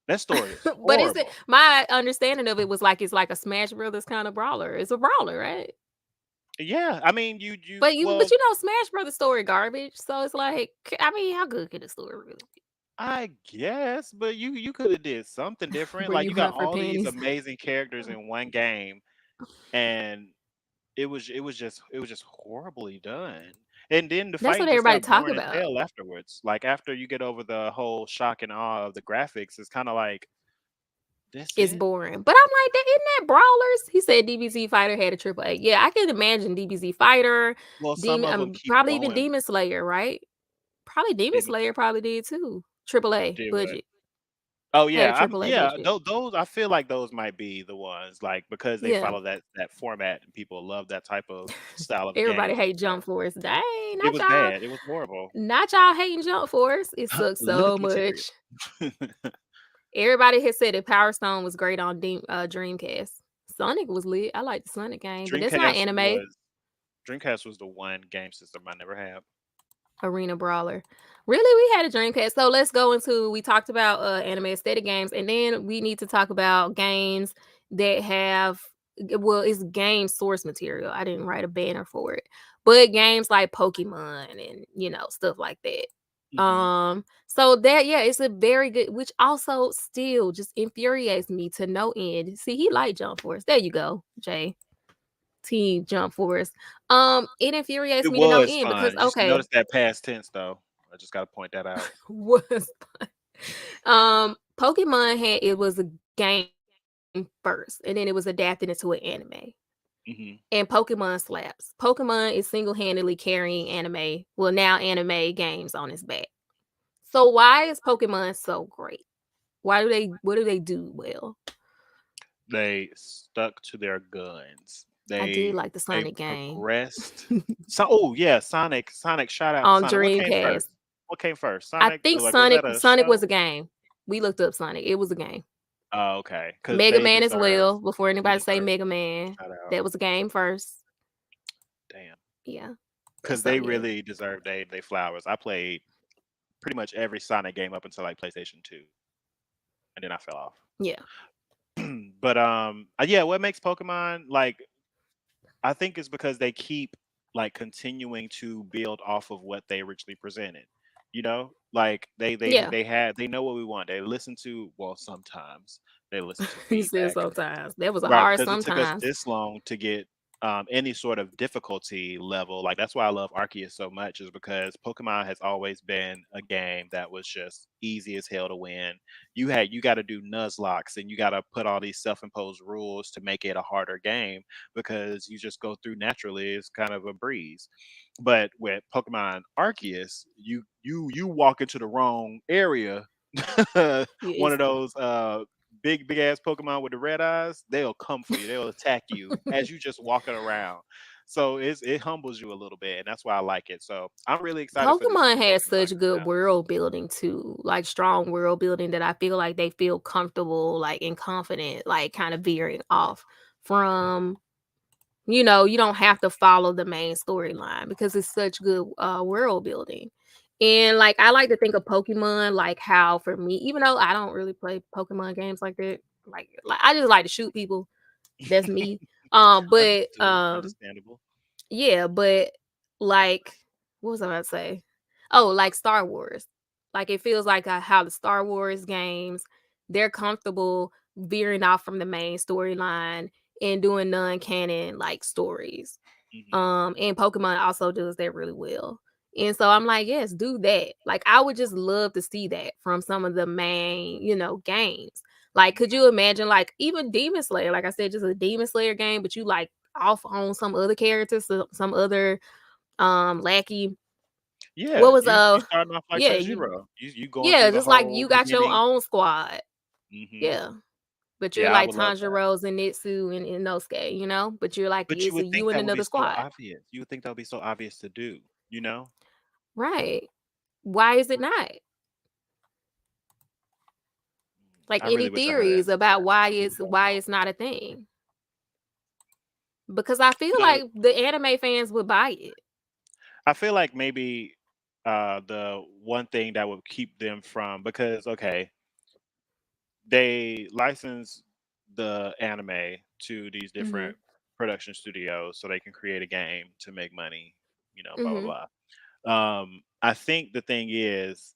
that story is But is it horrible. my understanding of it was like it's like a Smash Brothers kind of brawler. It's a brawler, right? Yeah, I mean you But well, Smash Brothers story garbage. So it's like, I mean, how good could a story really I guess, but you could have did something be? different. Where Like you you got hunt for all these pennies? amazing characters in one game, and it was just horribly done. And then the That's fighting what just everybody got talk boring as about. hell afterwards. Like after you get over the whole shock and awe of the graphics, it's kind of like that's It's it. boring. But I'm like, that isn't that Brawlers? He said DBZ Fighter had a triple A. Yeah, I can imagine DBZ Fighter, Well, some of them keep probably even going. Demon Slayer, right? Probably Demon Did Slayer probably did too. Triple A did what? budget. Oh Had a yeah, triple A budget. those I feel like those might be the ones, like, because they Yeah. follow that format and people love that type of style of Everybody games and hate stuff. Jump Force. Dang, It was bad. It was horrible. not y'all hating Jump Force. It sucks so Limited material. much. Everybody has said that Power Stone was great on Dreamcast. Sonic was lit. I like the Sonic game, but that's not Dreamcast anime. was Dreamcast was the one game system I never had. Arena Brawler. Really, we had a Dreamcast. So let's go into. We talked about anime aesthetic games, and then we need to talk about games that have. Well, it's game source material. I didn't write a banner for it, but games like Pokemon and stuff like that. Mhm. So that yeah, it's a very good, which also still just infuriates me to no end. See, he like Jump Force. There you go, Jay. Team Jump Force. It infuriates It me to no was end because fun. Just okay, notice that past tense though. I just gotta point that out. was Pokemon had it was a game first, and then it was adapted into an anime. Mhm. And Pokemon slaps. Pokemon is single handedly carrying anime, well now anime games on its back. So why is Pokemon so great? What do they do well? They stuck to their guns. I did They like the they Sonic game progressed. So, oh yeah, Sonic. Shout out to on Sonic. What came Dreamcast. first? What came first? I Sonic. think Like, was that a Sonic was show? a game. We looked up Sonic. It was a game. Oh, okay. Because Mega they Man as deserve well. Before they anybody say deserve Mega Man, shout out. that was a game first. Damn. Yeah. Because So they yeah, really deserve they flowers. I played pretty much every Sonic game up until like PlayStation 2, and then I fell off. yeah, But yeah, what makes Pokemon like I think it's because they keep like continuing to build off of what they originally presented. Like yeah. they know what we want. They listen to well sometimes they listen to You said feedback. sometimes that was a Right, hard because it took us sometimes. this long to get any sort of difficulty level. Like that's why I love Arceus so much, is because Pokemon has always been a game that was just easy as hell to win. You got to do Nuzlocks and you got to put all these self-imposed rules to make it a harder game because you just go through naturally. It's kind of a breeze. But with Pokemon Arceus, you walk into the wrong area. Yeah, One it's of those big ass Pokemon with the red eyes, they'll come for you. They'll attack you as you just walking around. So it humbles you a little bit, and that's why I like it. So I'm really excited for this new Pokemon has Pokemon such coming good out. world building too, like strong world building that I feel like they feel comfortable, like and confident, like kind of veering off from you don't have to follow the main storyline because it's such good world building. And like I like to think of Pokemon like how for me, even though I don't really play Pokemon games like that, like I just like to shoot people. That's me. But Understandable. yeah, but like what was I about to say? Oh, like Star Wars. Like it feels like how the Star Wars games, they're comfortable veering off from the main storyline and doing non-canon like stories. Hmm. And Pokemon also does that really well. And so I'm like, yes, do that. Like I would just love to see that from some of the main, games. Like, could you imagine like even Demon Slayer, like I said, just a Demon Slayer game, but you like off on some other characters, some other lackey. What Yeah, was you starting off like yeah, Sub you Zero. You going yeah, through the just like whole you got your beginning. own squad. Hmm. Yeah. But you're Yeah, I like would love that. Tanjiro and Nitsu and Inosuke, But you're like, But you it's would you think and that would be another so squad. obvious. You would think that would be so obvious to do. You know. Right. Why is it not? Like I any really wish I had an theories answer for about that. why I really it's don't why know. it's not a thing? Because I feel The like the anime fans would buy it. I feel like maybe the one thing that would keep them from because okay, they license the anime to these Mhm. different production studios so they can create a game to make money, blah Mhm. blah blah. I think the thing is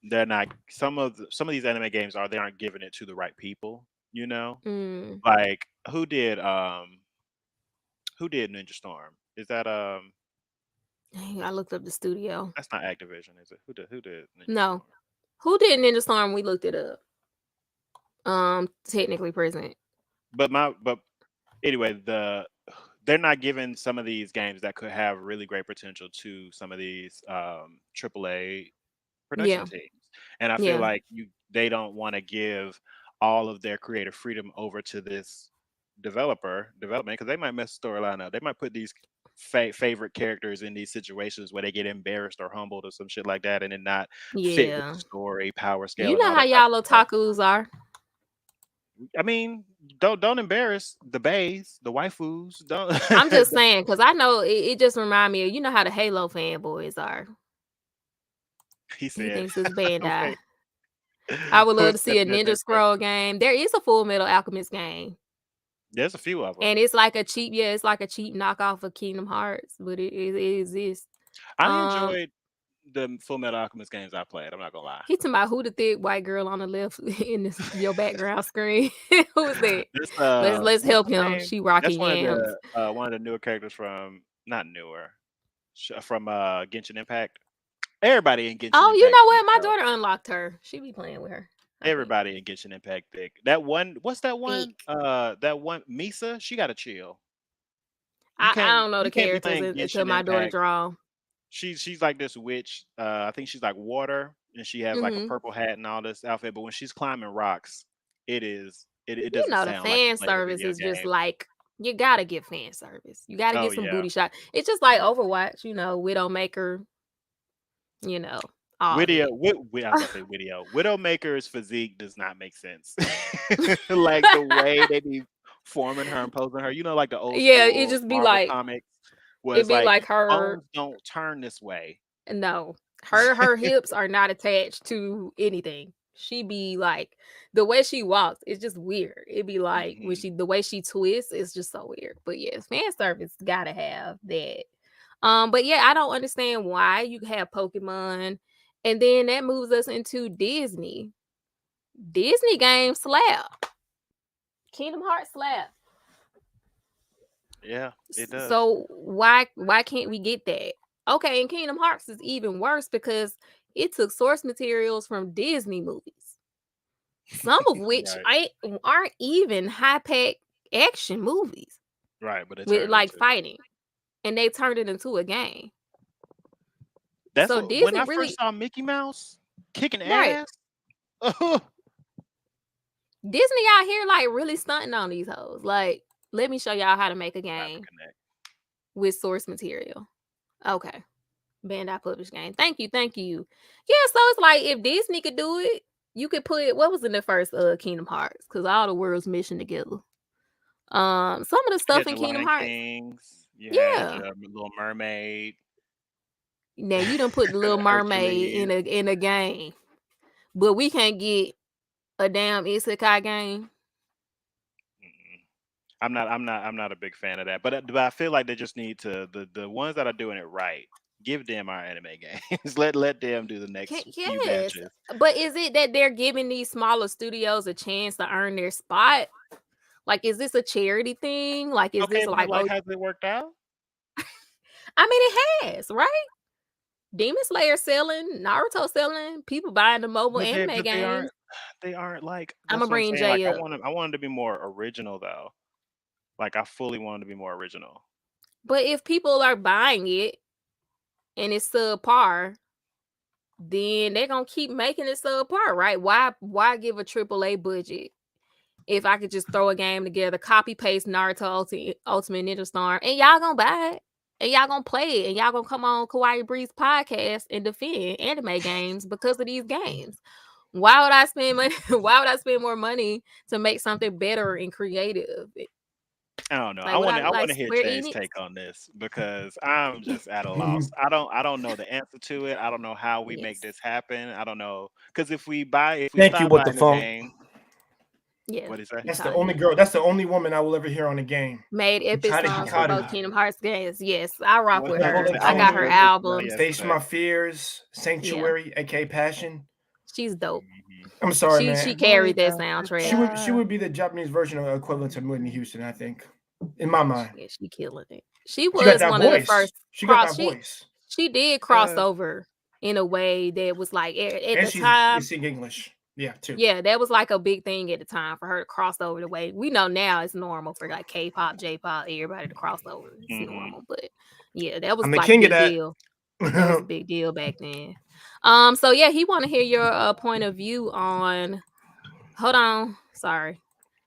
they're not some of these anime games are they aren't giving it to the right people, you know? Mm. Like who did Ninja Storm? Is that Dang, I looked up the studio. that's not Activision, is it? Who did Ninja No. Storm? Who did Ninja Storm? We looked it up. Technically present. But anyway, they're not giving some of these games that could have really great potential to some of these AAA production Yeah. teams. And I feel Yeah. like they don't want to give all of their creative freedom over to this development because they might mess the storyline up. They might put these favorite characters in these situations where they get embarrassed or humbled or some shit like that, and then not fit with the Yeah. story, power scale, You and know all how that type y'all of stuff. otakus are. I mean, don't embarrass the bays, the waifus. Don't. I'm just saying, because I know it just remind me of, you know how the Halo fanboys are. He He said, thinks it's Bandai. "Wait, I would love to what's see a Ninja that? Scroll game. There is a Full Metal Alchemist game. There's a few of them. And it's like a cheap, it's like a cheap knockoff of Kingdom Hearts, but it exists. I Um, enjoyed the Full Metal Alchemist games I played. I'm not gonna lie. he talking about who the thick white girl on the left in your background screen. Who is that? This Let's what's help her him. name? She That's rocking yams. one of the newer characters from not newer, from Genshin Impact. Everybody in Genshin Oh, you Impact know thick what? My though. daughter unlocked her. She be playing with her. I think. Everybody in Genshin Impact thick. That one, what's that Thick. one? That one Misa. She got to chill. I don't know the You can't be characters playing until Genshin my daughter Impact. draw. She's like this witch. I think she's like water, and she has like a Mm-hmm. purple hat and all this outfit. But when she's climbing rocks, it You doesn't know, the sound like you're fan playing a service video is just game. like, you gotta get fan service. You gotta Oh get some yeah. booty shot. It's just like Mhm. Overwatch, Widowmaker, all Widow, that. I was about to say Widow. Widowmaker's physique does not make sense. Like the way they be forming her and posing her, like the old Yeah, it school just be Marvel like, comics, where it it's be like like her. bones don't turn this way. No, her hips are not attached to anything. She be like, the way she walks, it's just weird. It be like when Hmm. the way she twists, it's just so weird. But yes, fan service gotta have that. But yeah, I don't understand why you have Pokemon, and then that moves us into Disney. Disney games slap. Kingdom Hearts slap. Yeah, it does. So why can't we get that? Okay, and Kingdom Hearts is even worse because it took source materials from Disney movies, some of which Right, aren't even high pack action movies right, but it with turned like into. fighting, and they turned it into a game. That's So what when Disney I first really, saw Mickey Mouse kicking right? ass. Oh, Disney out here like really stunting on these hoes. Like, let me show y'all how to make a not to game connect. with source material. Okay. Bandai published game. Thank you. Yeah, so it's like if Disney could do it, you could put what was in the first Kingdom Hearts, because all the worlds mission together. Some of the You stuff had in the Kingdom Lion Hearts, Kings. You had yeah. your Little Mermaid, Now you done put the Little Mermaid Hercules. in a game, but we can't get a damn isekai game. Mm-mm. I'm not a big fan of that. But I feel like they just need to the ones that are doing it right. Give them our anime games. Let them do the next few Yes, batches. but is it that they're giving these smaller studios a chance to earn their spot? Like, is this a charity thing? Like, is Okay, this but like, oh, like, has it worked out? I mean, it has, right? Demon Slayer selling, Naruto selling, people buying the mobile anime But they games. aren't. They aren't like. I'm That's gonna what I'm bring saying. Like Jay up. I wanted to be more original though. Like I fully wanted to be more original. But if people are buying it and it's subpar, then they're gonna keep making it subpar, right? Why give a AAA budget if I could just throw a game together, copy paste Naruto Ultimate Ninja Storm, and y'all gonna buy it, and y'all gonna play it, and y'all gonna come on Kawaii Breeze podcast and defend anime games because of these games. Why would I spend money? Why would I spend more money to make something better and creative? I don't know. Like, would I I want like to hear Square Jay's Enix? take on this because I'm just at a loss. I don't know the answer to it. I don't know how we make Yes, this happen. I don't know because if we Thank you, stop what the buying the funk. game, yeah. what is that? He That's the called only you. girl. That's the only woman I will ever hear on the game. Made epic Hikari songs for both Hikari. Kingdom Hearts games. Yes, I rock with Like all her. them I I was got her songs, listening to that albums. Face yesterday. My Fears, Yeah, Sanctuary, aka Passion. she's dope. Hmm. I'm sorry, She man. carried that soundtrack. She would be the Japanese version of equivalent to Whitney Houston, I think, in my mind. Yeah, she killing it. She She got was that one of the voice. first She got cross. that voice, She did cross Uh, over in a way that was like at and the she time. sing English. Yeah, too. Yeah, that was like a big thing at the time for her to cross over the way we know now it's normal for like K-pop, J-pop, everybody to cross over. It's hmm normal, but yeah, that was I'm the like king of big that. deal. That was a big deal back then. So yeah, he want to hear your point of view on. Hold on, sorry.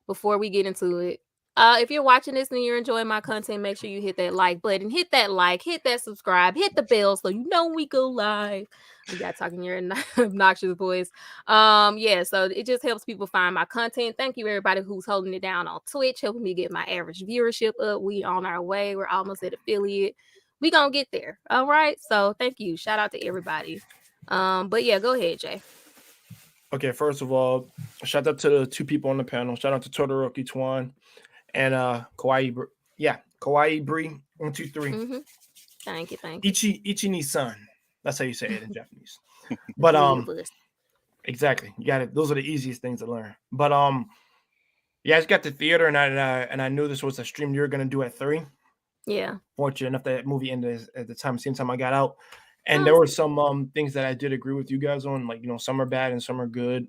Before we get into it, if you're watching this and you're enjoying my content, make sure you hit that like button, hit that subscribe, hit the bell so you know when we go live. We got talking your obnoxious voice. Yeah, so it just helps people find my content. Thank you everybody who's holding it down on Twitch, helping me get my average viewership up. We on our way. We're almost at affiliate. We gonna get there. All right. So thank you. Shout out to everybody. But yeah, go ahead, Jay. Okay, first of all, shout out to the two people on the panel. Shout out to Todoroki Twan and Kawaii Bree. 1, 2, 3. Mm-hmm. Thank you. Ichi-ni-san. That's how you say it in Japanese. But exactly. You got it. Those are the easiest things to learn. But yeah, I just got to theater and I knew this was a stream you were gonna do at 3. Yeah. Fortunate enough that movie ended at the same time I got out. And there were some things that I did agree with you guys on, like, some are bad and some are good.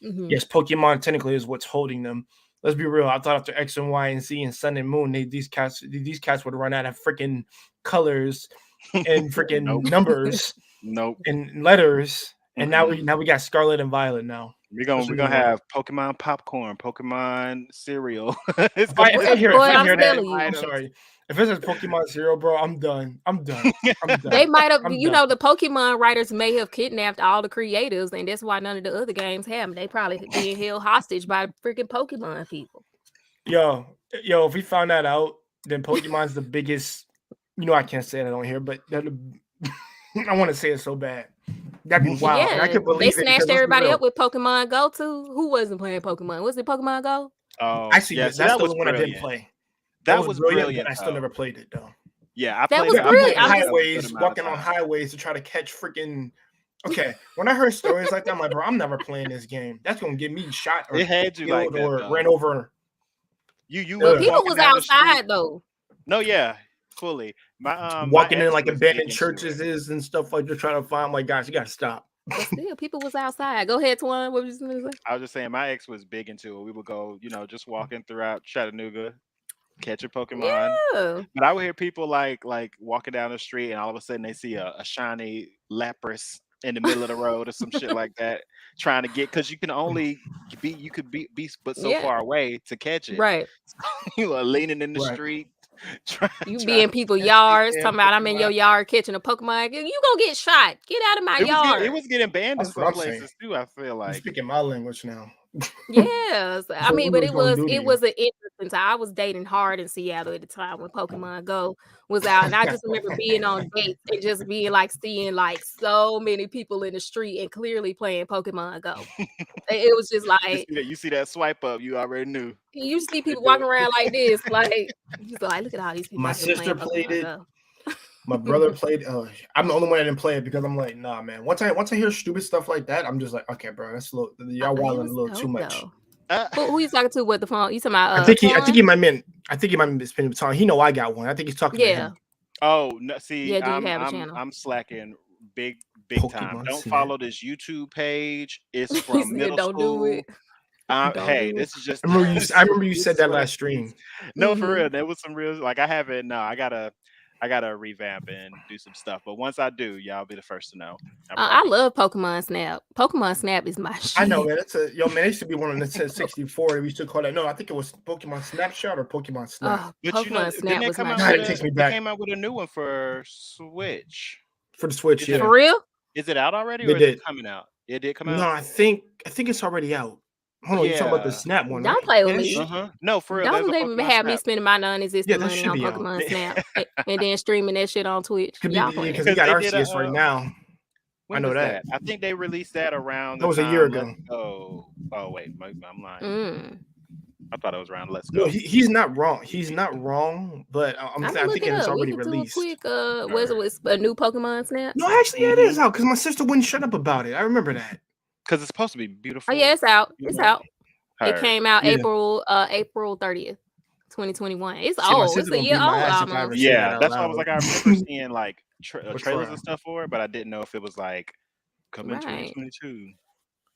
Yes, Pokemon technically is what's holding them. Let's be real. I thought after X and Y and Z and Sun and Moon, these cats would run out of freaking colors and freaking numbers, and letters. And now we got Scarlet and Violet now. We're gonna have Pokemon popcorn, Pokemon cereal. If I hear that, I'm sorry. If it's a Pokemon cereal, bro, I'm done. They might have, the Pokemon writers may have kidnapped all the creators, and that's why none of the other games have them. They probably being held hostage by freaking Pokemon people. Yo, if we found that out, then Pokemon's the biggest. I can't say it on here, but I want to say it so bad. That'd be wild. Yeah, I could believe they snatched everybody up with Pokemon Go too. Who wasn't playing Pokemon? Was it Pokemon Go? Oh, I see. That's the one I didn't play. That was brilliant, but I still never played it though. Yeah, that was brilliant. Walking on highways to try to catch freaking. Okay, when I heard stories like that, I'm like, bro, I'm never playing this game. That's gonna get me shot or it had you like that, or ran over. But people was outside though. No, yeah, fully. My walking in like abandoned churches and stuff like you're trying to find. Like, guys, you gotta stop. But still, people was outside. Go ahead, Twan. What was you gonna say? I was just saying, my ex was big into it. We would go, just walking throughout Chattanooga, catch a Pokemon. Yeah. But I would hear people like walking down the street, and all of a sudden they see a shiny Lapras in the middle of the road or some shit like that, trying to get, because you can only be but so far away to catch it. Right. You are leaning in the street. You be in people's yards talking about I'm in your yard catching a Pokemon. You gonna get shot. Get out of my yard. It was getting banned in some places too. I feel like I'm speaking my language now. Yes, I mean, but it was an interesting time. I was dating hard in Seattle at the time when Pokemon Go was out, and I just remember being on dates and just being like seeing like so many people in the street and clearly playing Pokemon Go. It was just like you see that swipe up, you already knew. You see people walking around like this, like he's like, look at all these people. My sister played it. My brother played. I'm the only one that didn't play it because I'm like, nah, man. Once I hear stupid stuff like that, I'm just like, okay, bro, that's a little. Y'all wilding a little too much. Who you talking to with the phone? You talking about? I think he might be spending time. He know I got one. I think he's talking. To him. Oh no! See, yeah, I'm slacking big Pokemon time. Don't follow this YouTube page. It's from middle don't school. Do it. Hey, this is just. I remember you said that last stream. No, for real. There was some real. Like I haven't. No, I gotta revamp and do some stuff. But once I do, y'all be the first to know. I love Pokemon Snap. Pokemon Snap is my shit. I know, man. It used to be one of the Nintendo 64. We used to call it. No, I think it was Pokemon Snapshot or Pokemon Snap. But Pokemon Snap was my shit. It takes me back. They came out with a new one for Switch. For the Switch, yeah. For real? Is it out already, or is it coming out? It did come out. No, I think it's already out. Hold on, you talking about the Snap one? Don't play with me. No, for real. Don't even have me spending my non-existent money on Pokemon Snap and then streaming that shit on Twitch. Because we got Arceus right now. I know that. I think they released that around. That was a year ago. Oh wait, I'm lying. I thought it was around Let's Go. No, he's not wrong. He's not wrong, but I'm thinking it's already released. Quick, was it a new Pokemon Snap? No, actually, it is out because my sister wouldn't shut up about it. I remember that. Because it's supposed to be beautiful. Oh yeah, it's out. It's out. It came out April 30th, 2021. It's old. It's a year old almost. Yeah, that's why I was like, I remember seeing like trailers and stuff for it, but I didn't know if it was like coming in 2022.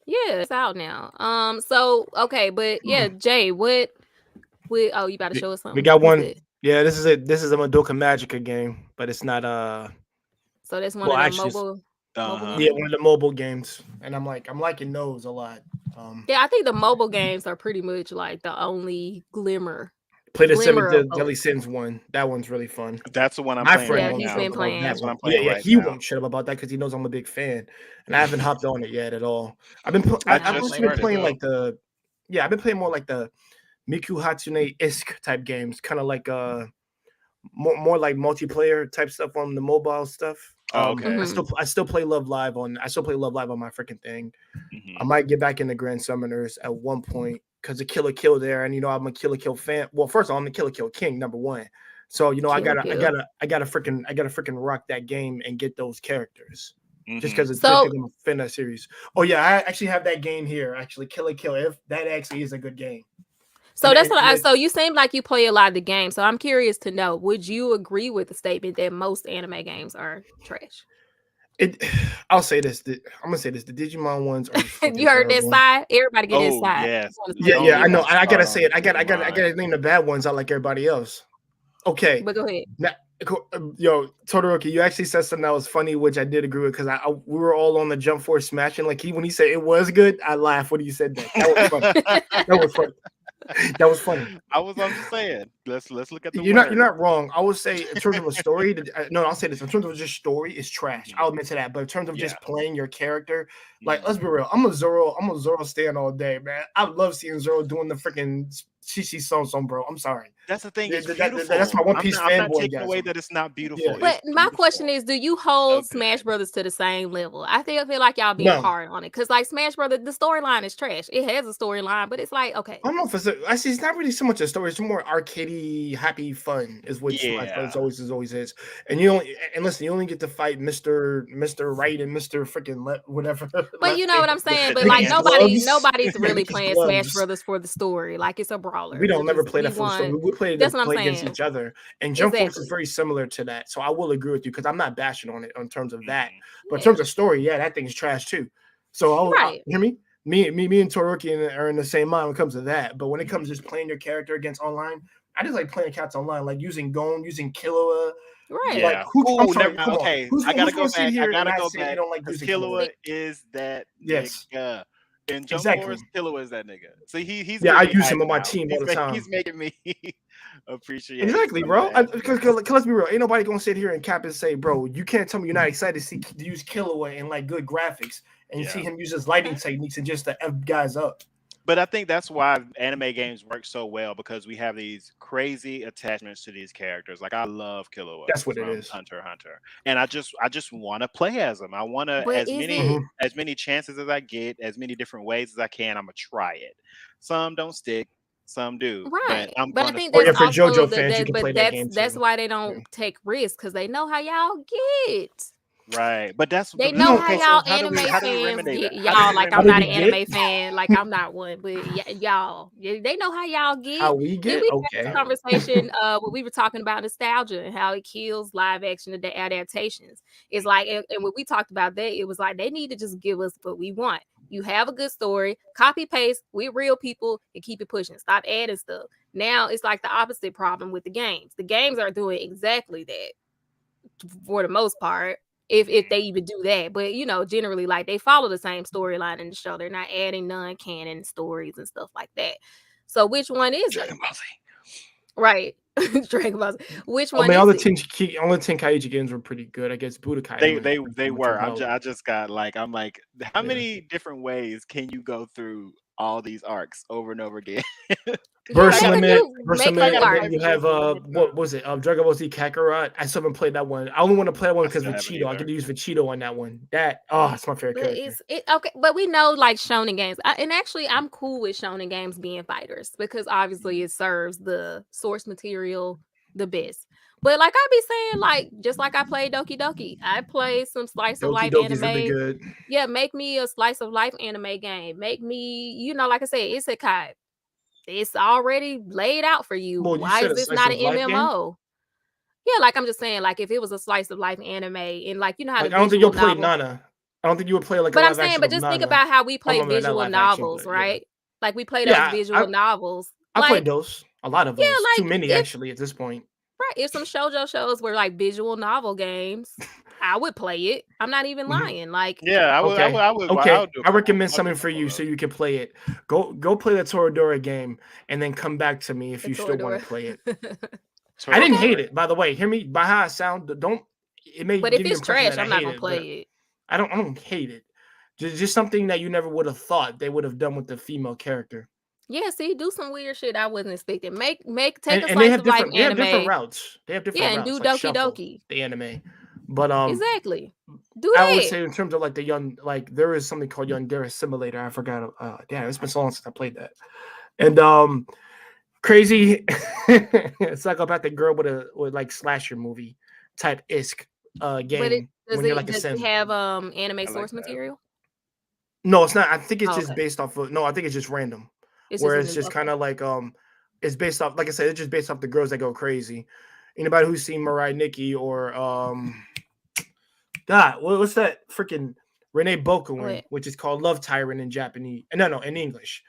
Yeah, it's out now. So okay, but yeah, Jay, you about to show us something? We got one. Yeah, this is it. This is a Madoka Magica game, but it's not So that's one of the mobile. Yeah, one of the mobile games, and I'm liking those a lot. Yeah, I think the mobile games are pretty much like the only glimmer Play the Seven of Deadly hope. Sins one. That one's really fun. That's the one I'm My playing friend right Yeah, won't he's now. shut been up about that That's what playing. I'm one. Yeah, playing yeah, right he now. won't shut up about that because he knows I'm a big fan, and I haven't hopped on it yet at all. I've been Yeah, I've just actually been started playing though. I've been playing more like the Miku Hatsune-esque type games, kind of like more like multiplayer type stuff on the mobile stuff. Oh, okay. I still play Love Live on my freaking thing. I Mhm. might get back into Grand Summoners at one point because of Killer Kill there, and I'm a Killer Kill fan. Well, first of all, I'm a Killer Kill king, number one. So I Kill, kill. gotta freaking rock that game and get those characters. Just Mhm. because So I'm a fan of that series. Oh yeah, I actually have that game here. Actually, Killer Kill. If that actually is a good game. So that's what And so you seem like you play a lot of the games. So I'm curious to know, would you agree with the statement that most anime games are trash? I'll say this. I'm gonna say this. The Digimon ones are fucking You heard that terrible. side? Everybody get his Oh side. yes. Yeah, Don't yeah, I even know. I gotta start say on it. the I Digimon. gotta name the bad ones out like everybody else. Okay. But go ahead. Now, yo, Todoroki, you actually said something that was funny, which I did agree with because we were all on the Jump Force smashing. Like when he said it was good, I laughed when he said that. That was funny. That was funny. That was funny. I'm just saying. Let's look at the You're word. not wrong. I would say in terms of a story, no, I'll say this. In terms of just story, it's trash. I'll admit to that. But in terms of Yeah. just playing your character, like let's be real, I'm a Zoro stan all day, man. I love seeing Zoro doing the freaking Shishi Son, bro. I'm sorry. That's the thing. It's beautiful. That's my One Piece I'm not fanboy taking guys. away that it's not beautiful. Yeah. It's But my question beautiful. is, do you hold So Smash good. Brothers to the same level? I feel like y'all being No. hard on it because like Smash Brothers, the storyline is trash. It has a storyline, but it's like okay. I don't know if it's not really so much a story. It's more arcadey, happy fun is what Smash Brothers always is. And listen, you only get to fight Mr. Right and Mr. freaking whatever. But you know what I'm saying. But Mickey's like gloves. nobody's really Mickey's playing Smash gloves. Brothers for the story. Like it's a brawler. We don't never play that for the story. We play That's what I'm against saying. each other. And Jump Force is Exactly. very similar to that. So I will agree with you because I'm not bashing on it in terms of that. But in Yeah. terms of story, yeah, that thing's trash too. So Right. hear me? Me and Todoroki are in the same mind when it comes to that. But when it comes to just playing your character against online, I just like playing cats online, like using Gon, using Killua. Right. Like I'm sorry, come on. Okay, Who's I gotta gonna go sit back. here I gotta and go not say they back don't like because using Killua Killua? is that Yes. nigga. In Jump Exactly. Force, Killua is that nigga. So he's Yeah, I giving me use him hype on my now. team all the time. He's making me appreciate Exactly, some bro. of that. Because let's be real, ain't nobody gonna sit here and cap and say, bro, you can't tell me you're not excited to use Killua and like good graphics and you see him use his lighting techniques and just to F guys up. But I think that's why anime games work so well because we have these crazy attachments to these characters. Like I love Killua. That's what it from is. Hunter x Hunter, and I just want to play as him. I want to But as many chances as I get, as many different ways as I can. I'm gonna try it. Some don't stick, some do. Right. But I'm But I gonna think Oh that's yeah, for also JoJo fans, you can play that game that's too. why they don't take risks because they know how y'all get. Right, but that's They know how okay. y'all So how do anime we fans remedy get. that? How do Y'all we like How I'm do not we an get? anime fan. Like I'm not one, but y'all, they know how y'all get. How we Then get? we had Okay. this conversation when we were talking about nostalgia and how it kills live action adaptations. It's like, and when we talked about that, it was like they need to just give us what we want. You have a good story, copy paste with real people, and keep it pushing. Stop adding stuff. Now it's like the opposite problem with the games. The games are doing exactly that for the most part. If they even do that, but generally like they follow the same storyline in the show. They're not adding non-canon stories and stuff like that. So which one is Dragon it? Ball Z. Right. Dragon Ball Z. Which I one mean, is all the it? Tenkaichi games were pretty good. I guess Budokai. They were. About. I just got like I'm like, how many different ways can you go through all these arcs over and over again? Burst They could Limit, make and new arcs. then you have what was it? Dragon Ball Z Kakarot. I still haven't played that one. I only want to play that one because still haven't Vegito. I either. could use Vegito on that one. It's my favorite But character. okay, but we know like Shounen games, and actually I'm cool with Shounen games being fighters because obviously it serves the source material the best. But like I be saying, like just like I played Doki Doki, I played some slice of Doki life Doki's anime. really good. Yeah, make me a slice of life anime game. Make me, like I said, it's a Isekai. It's already laid out for you. Well, you Why said is a this slice not of an life game? MMO? Yeah, like I'm just saying, like if it was a slice of life anime and like how Like the I don't think you'll visual play novel. Nana. I don't think you would play like a But I'm live saying, action but of just think Nana. about how we play Not visual live action, novels, but yeah. right? Like we play those Yeah, visual novels. I Like, played those. A lot of those. yeah, Too like many if actually at this point. right, if some shoujo shows were like visual novel games, I would play it. I'm not even lying. Like, Yeah, I would. Okay. I would. Okay. I would do. I recommend I'll do something a for couple you of so those. you can play it. Go play the Toradora game and then come back to me if the you still want Toradora. to play it. I didn't Toradora. hate it, by the way. Hear me by how I sound. Don't it may But if give you it's impression trash, that I I'm not hate gonna it, but play it. I don't hate it. Just something that you never would have thought they would have done with the female character. Yeah, see, do some weird shit I wasn't expecting. Take a And they slice have of life different anime. routes. They have Yeah, different and do routes, like Doki Shuffle, Doki. the anime. But Exactly. Do I would that. say in terms of like the young, like there is something called Yandere Simulator. I forgot. Damn, it's been so long since I played that. And crazy. It's like about the girl with like slasher movie type isk But game when you're like a does it sim. have anime I like source that. material? No, it's not. I think it's Oh, just okay. based off of. No, I think it's just random. It's just Where a it's new just kind okay. of like it's based off. Like I said, it's just based off the girls that go crazy. Anybody who's seen Mariah Nikki or God, what's that freaking Renee Bokuin, What? which is called Love Tyrant in Japanese. No, in English.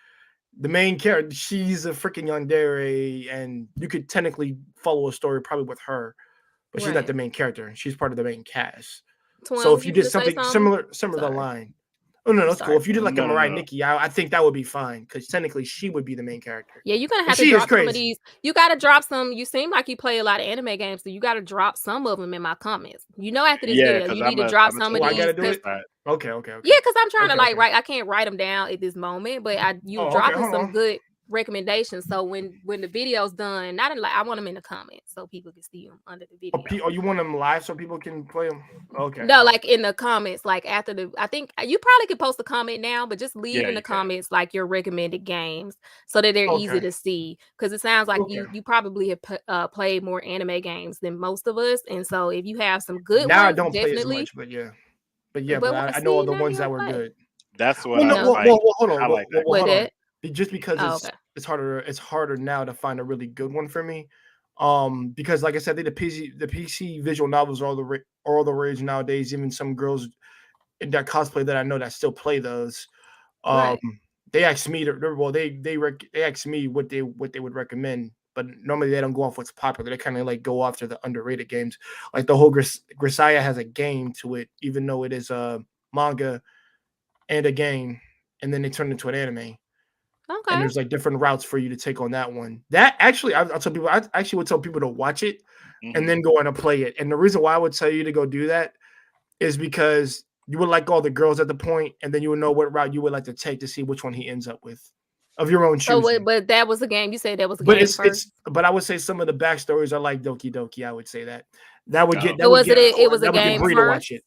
The main character, she's a freaking yandere, and you could technically follow a story probably with her, but she's not Right. the main character. She's part of the main cast. Twan, So were if you you did gonna say something something? similar to the Sorry. line, oh no, I'm that's cool. sorry, If you did Twan. like a Mariah No. Nikki, I think that would be fine because technically she would be the main character, Yeah, you're gonna and have to she is drop some of crazy. these. You gotta drop some. You seem like you play a lot of anime games, so you gotta drop some of them in my comments. After this Yeah, video, because you I'm need to a. drop I'm a some of Oh, I Todoroki these gotta do because it. side. Okay. yeah, because I'm trying to like Okay. write. I can't write them down at this moment, but you Oh, okay. dropping Hold some on. good recommendations. So when the video's done, not in like I want them in the comments so people can see them under the video. Oh, you want them live so people can play them? Okay. No, like in the comments, like after I think you probably could post a comment now, but just leave Yeah, in the you can. comments like your recommended games so that they're easy Okay. to see. Because it sounds like Okay. you probably have played more anime games than most of us, and so if you have some good Now I ones, don't play as definitely. much, but yeah. But I know all See, the now you ones that don't were play. good. That's what Well, no, I'm No, like. hold on. Highlight that. Hold what on. it? Just because Oh, okay. it's harder now to find a really good one for me. Because like I said, the PC visual novels are all the rage nowadays. Even some girls in that cosplay that I know that still play those. Um, Right. they ask me they ask me what they would recommend, but normally they don't go off what's popular. They kind of like go after the underrated games. Like the whole Grisaya has a game to it, even though it is a manga and a game, and then they turn it into an anime. And Okay. there's like different routes for you to take on that one. That actually, I'll tell people. I actually would tell people to watch it and Mhm. then go on and play it. And the reason why I would tell you to go do that is because you would like all the girls at the point, and then you would know what route you would like to take to see which one he ends up with, of your own So, choosing. but that was a game. You said that was a But game first. but I would say some of the backstories are like Doki Doki. I would say that would get Oh. that So would was get it was a that would get game Bree to first? watch it.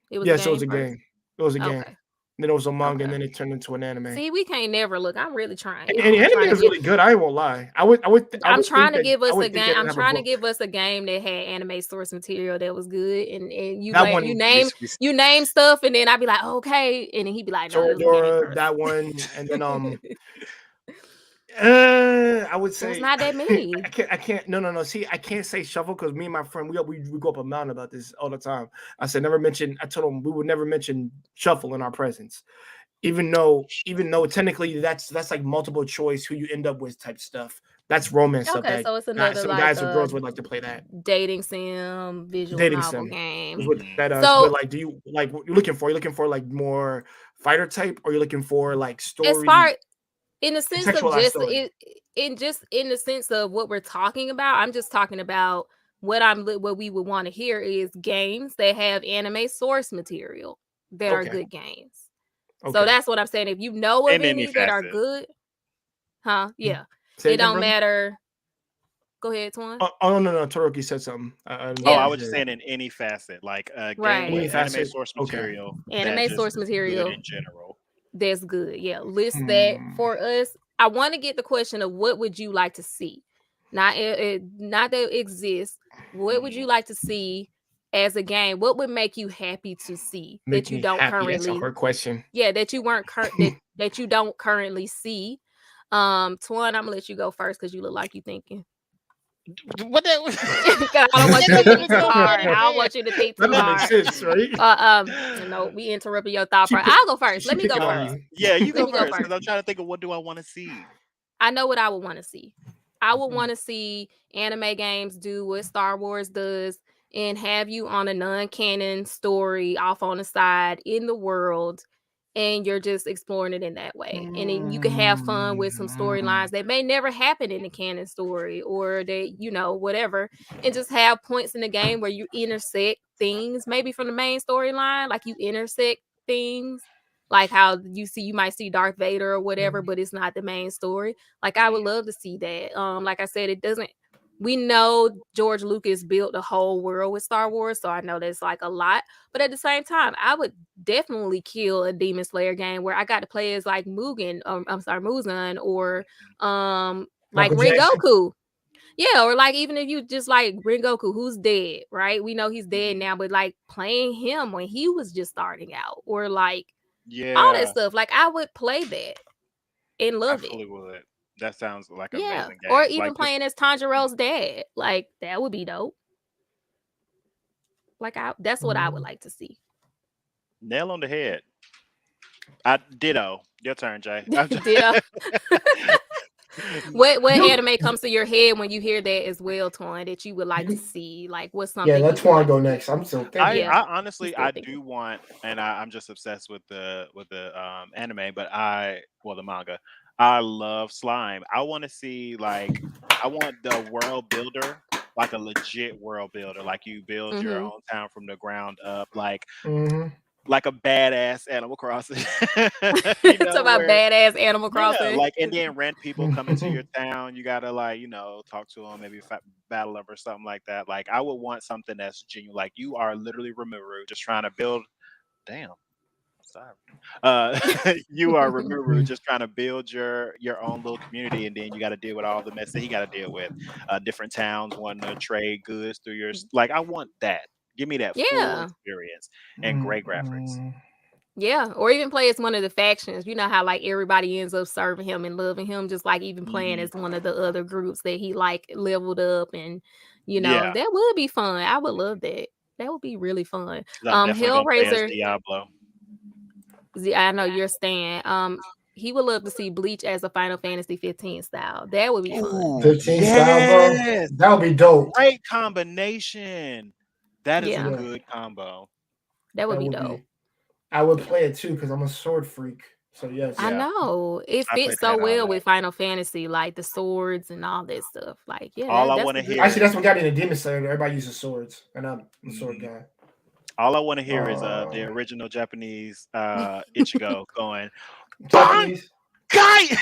It was a Yes, it was game a first. game. It was a game. Okay. Then it was a manga, and Okay. then it turned into an anime. See, we can't never look. I'm really trying, And y'all. I'm anime trying to is get. really good. I won't lie. I would trying think to that give I us a would think game. that I'm have a trying to book. give us a game that had anime source material that was good, and you That like one, you name stuff, and then I'd be like, okay, and then he'd be like, no, it was a game Toradora, first. that one, and then I would There's say not that many. I can't. No. See, I can't say shuffle because me and my friend we go up a mountain about this all the time. I said never mention. I told him we would never mention shuffle in our presence, even though technically that's like multiple choice who you end up with type stuff. That's romance stuff Okay, that so it's another some like guys or girls would like to play that. dating sim visual Dating novel sim game. is what Mhm. that is. But So like, do you like what you're looking for? You're looking for like more fighter type, or you're looking for like as story, far in the sense of contextualized just story? in the sense of what we're talking about, I'm just talking about what we would want to hear is games that have anime source material that are Okay, good games. So okay. that's what I'm saying. If you know of In any any that are facet. good, yeah, Say it again, don't brother. matter. Go ahead, Twan. Oh no, Todoroki said something. I didn't Oh, hear Yeah, I what was he just said. saying in any facet, like a game right. with Any anime facet. source Okay. material that Anime just source is good material in general. that's good. Yeah, list that Hmm. for us. I want to get the question of what would you like to see, not not that it exists. What would Mhm. you like to see as a game? What would make you happy to see Make that you me don't happy. That's a currently? hard question. Yeah, that you weren't that you don't currently see. Twan, I'm gonna let you go first because you look like you thinking. What that? 'Cause I don't want you That to doesn't think even too go hard. hand in I don't hand. want you to think That too don't make hard. sense, right? No, we interrupted your thought She process. I'll go first. she Let me go picking on first. you. Yeah, you Let go me go first first. because I'm trying to think of what do I want to see. I know what I would want to see. I would Mhm. want to see anime games do what Star Wars does and have you on a non-canon story off on the side in the world, and you're just exploring it in that way. And then you can have fun with some storylines that may never happen in the canon story, or that, whatever, and just have points in the game where you intersect things, maybe from the main storyline, like you intersect things, like how you might see Darth Vader or whatever, but it's not the main story. Like, I would love to see that. Like I said, it doesn't. We know George Lucas built the whole world with Star Wars, so I know that's like a lot. But at the same time, I would definitely kill a Demon Slayer game where I got to play as like Mugen, Muzan, or like Michael Jackson. Rengoku. Yeah, or like even if you just like Rengoku, who's dead, right? We know he's dead now, but like playing him when he was just starting out, or like all that Yeah, stuff. Like, I would play that and I love it. fully would. That sounds like an Yeah. amazing Or game. even Like just playing as Tanjiro's dad. Like, that would be dope. Like, that's what I would like to see. nail on the head. I ditto. Your turn, Jay. I'm just- Ditto. What anime comes to your head when you hear that as well, Twan, that you would like to see? Like, what's something Yeah, you let would Twan like go to see? next. I'm still I, thinking. Yeah. I honestly still I thinking. do want, and I'm just obsessed with the anime, but the manga. I love slime. I want to see like I want the world builder, like a legit world builder, like you build your Mm-hmm. own town from the ground up, Mhm. like a badass Animal Crossing. Talk about Where badass Animal yeah, Crossing. like and then rent people come into your town. You gotta like talk to them, maybe battle them or something like that. Like I would want something that's genuine. Like you are literally Rimuru just trying to build. Damn, sorry. You are Rimuru just trying to build your own little community, and then you got to deal with all the mess that he got to deal with. Different towns wanting to trade goods through your like. I want that. Give me that full Yeah. experience and great graphics. Yeah. Or even play as one of the factions. You know how like everybody ends up serving him and loving him, just like even playing Hmm. as one of the other groups that he like leveled up, and Yeah, that would be fun. I would love that. That would be really fun. 'cause I'm definitely gonna play as Hellraiser, Diablo. I know you're staying. He would love to see Bleach as a Final Fantasy 15 style. That would be fun. Ooh, 15 style, bro. yes. That would be dope. Great combination. That is a Yeah, Yeah, good combo. that would that be would dope. be. I would play it too because I'm a sword freak. So I yes. Yeah, know it I fits played the so head out of well that. with Final Fantasy, like the swords and all that stuff. Like, yeah, All I that's want a to good. hear Actually, that's what got me into Demon Slayer. Everybody uses swords, and I'm a sword mhm. guy. All I want to hear is the Uh, original Japanese Ichigo going bang Japanese. guy. He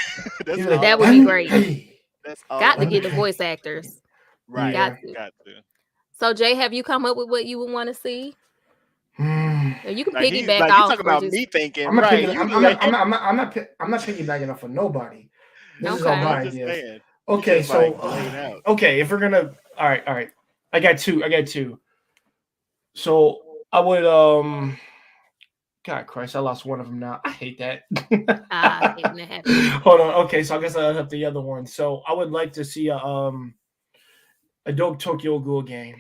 That's was all I like, That would want be to great. hear. hey, That's all I Got to want to get the hear. voice hey. actors. Right, Got Yeah. to. got to. So, Jay, have you come up with what you would want to see? Hmm. Or you can Like he's piggyback like you off talk or about just me thinking I'm not right. picking. You like I'm not piggybacking off of nobody. This is all I'm okay. my just ideas. saying. You Okay, just like so laid out. okay, if we're gonna, all right. I got two. So I would God Christ, I lost one of them now. I hate that. I hate when that happens. Hold on. Okay, so I guess I'll have the other one. So I would like to see a dope Tokyo Ghoul game.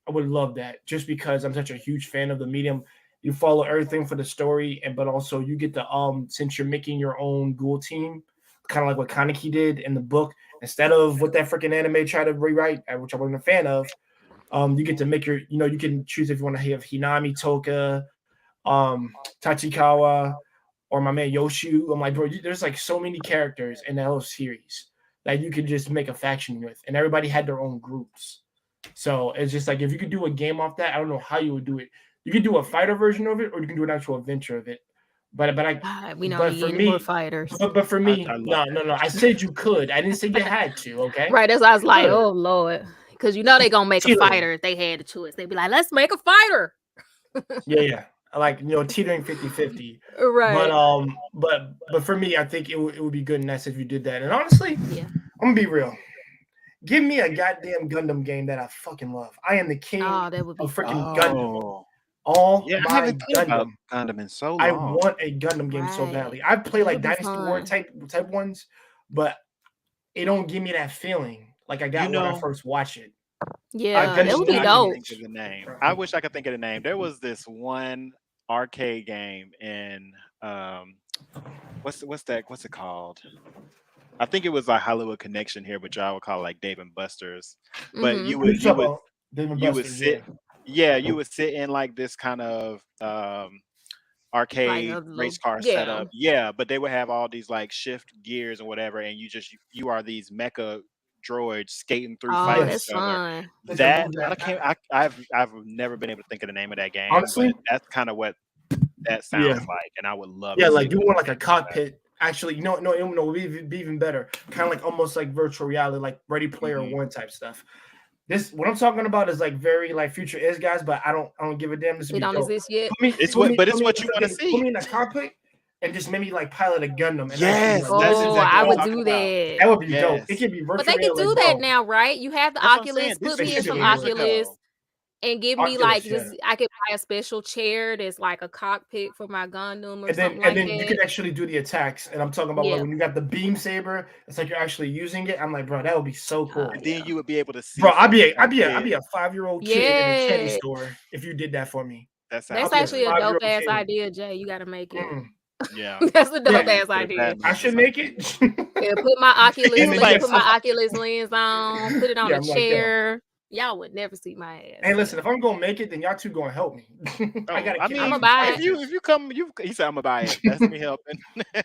I would love that just because I'm such a huge fan of the medium. You follow everything for the story, but also you get the since you're making your own ghoul team, kind of like what Kaneki did in the book, instead of what that freaking anime tried to rewrite, which I wasn't a fan of. You get to make you can choose if you want to have Hinami, Toka, Tachikawa, or my man Yoshu. I'm like, bro, there's like so many characters in that whole series that you could just make a faction with, and everybody had their own groups. So it's just like if you could do a game off that, I don't know how you would do it. You could do a fighter version of it, or you can do an actual adventure of it. God, we don't But for need any more me, fighters. but for me, I love no, that. no, no. I said you could. I didn't say you had to. Okay, Right. That's why I was you like, could. oh Lord. Because they gonna make a Teetering. fighter if they had the choice. They'd be like, let's make a fighter. Yeah. Like teetering 50-50. But Right. but for me, I think it would be good and nice if you did that. And honestly, Yeah. I'm gonna be real. Give me a goddamn Gundam game that I fucking love. I am the king Oh, that would be of freaking fun. Gundam. Oh All yeah, I my haven't thought about Gundam. Gundam in so I long. want a Gundam game so Right. badly. I play That like would be Dynasty War fun. type ones, but it don't give me that feeling like I You got when I know, first watched it. I Yeah, that wish Gundam would that be I Wing could dope. think of is the name. I perfect. wish I could think of the name. There was this one arcade game in what's it called? I think it was like Hollywood Connection here, but y'all would call it like Dave and Buster's. But Mm-hmm. What are you you talking would about? Dave and you would Buster's, sit yeah. Yeah, you would sit in like this kind of Like a arcade little, race car yeah. setup. Yeah, but they would have all these like shift gears and whatever, and you are these mecha droids skating through Oh, fighting that's each Yes, other. fun. I That love I that. can't. I've never been able to think of the name of that game, but Honestly, that's kind of what that yeah, sounds like, and I would love yeah, to see like what you want like a that. cockpit. Actually, no, it'd be even better. Kind of like almost like virtual reality, like Ready Player Hmm. One type stuff. This what I'm talking about is like very like future is guys, but I don't give a damn. This would It be don't dope. exist yet. It's what you want to Put see. me in a cockpit and just maybe like pilot a Gundam and actually Yes, like that's Oh, move. exactly I what I'm would Bro, talking do about. that. that would be dope. It Yes, could be But virtual they can reality, do like that bro. now, right? You have the that's what I'm saying. Oculus. This Put They was me in should some be able years to. Oculus ago. and give me like Oculus, yeah. just I could buy a special chair that's like a cockpit for my Gundam or something And like then you that. could actually do the attacks. And I'm talking about like Yeah. when you got the beam saber, it's like you're actually using it. I'm like, bro, that would be so Oh cool. And then yeah. you would be able to Bro, see from the I'd be cockpit. a 5-year-old kid in a candy Yeah. store if you did that for me. That I'll That's sounds be a actually a great. dope 5-year-old ass kid. idea, Jay. You gotta make it. Mm. Yeah, That's a Yeah, dope maybe ass put a idea. patent I on it or should make something. it. Yeah, put my And Oculus, then let me Like put yes, my Oculus lens on, put it on yeah, a I'm like, yo, chair. Y'all would never see my ass. hey, listen, So if I'm gonna make it, then y'all two gonna help me. I oh, gotta I I'm kidnap gonna mean, some buy it. if scientists. you come, he said I'm gonna buy it. That's me helping. Yeah,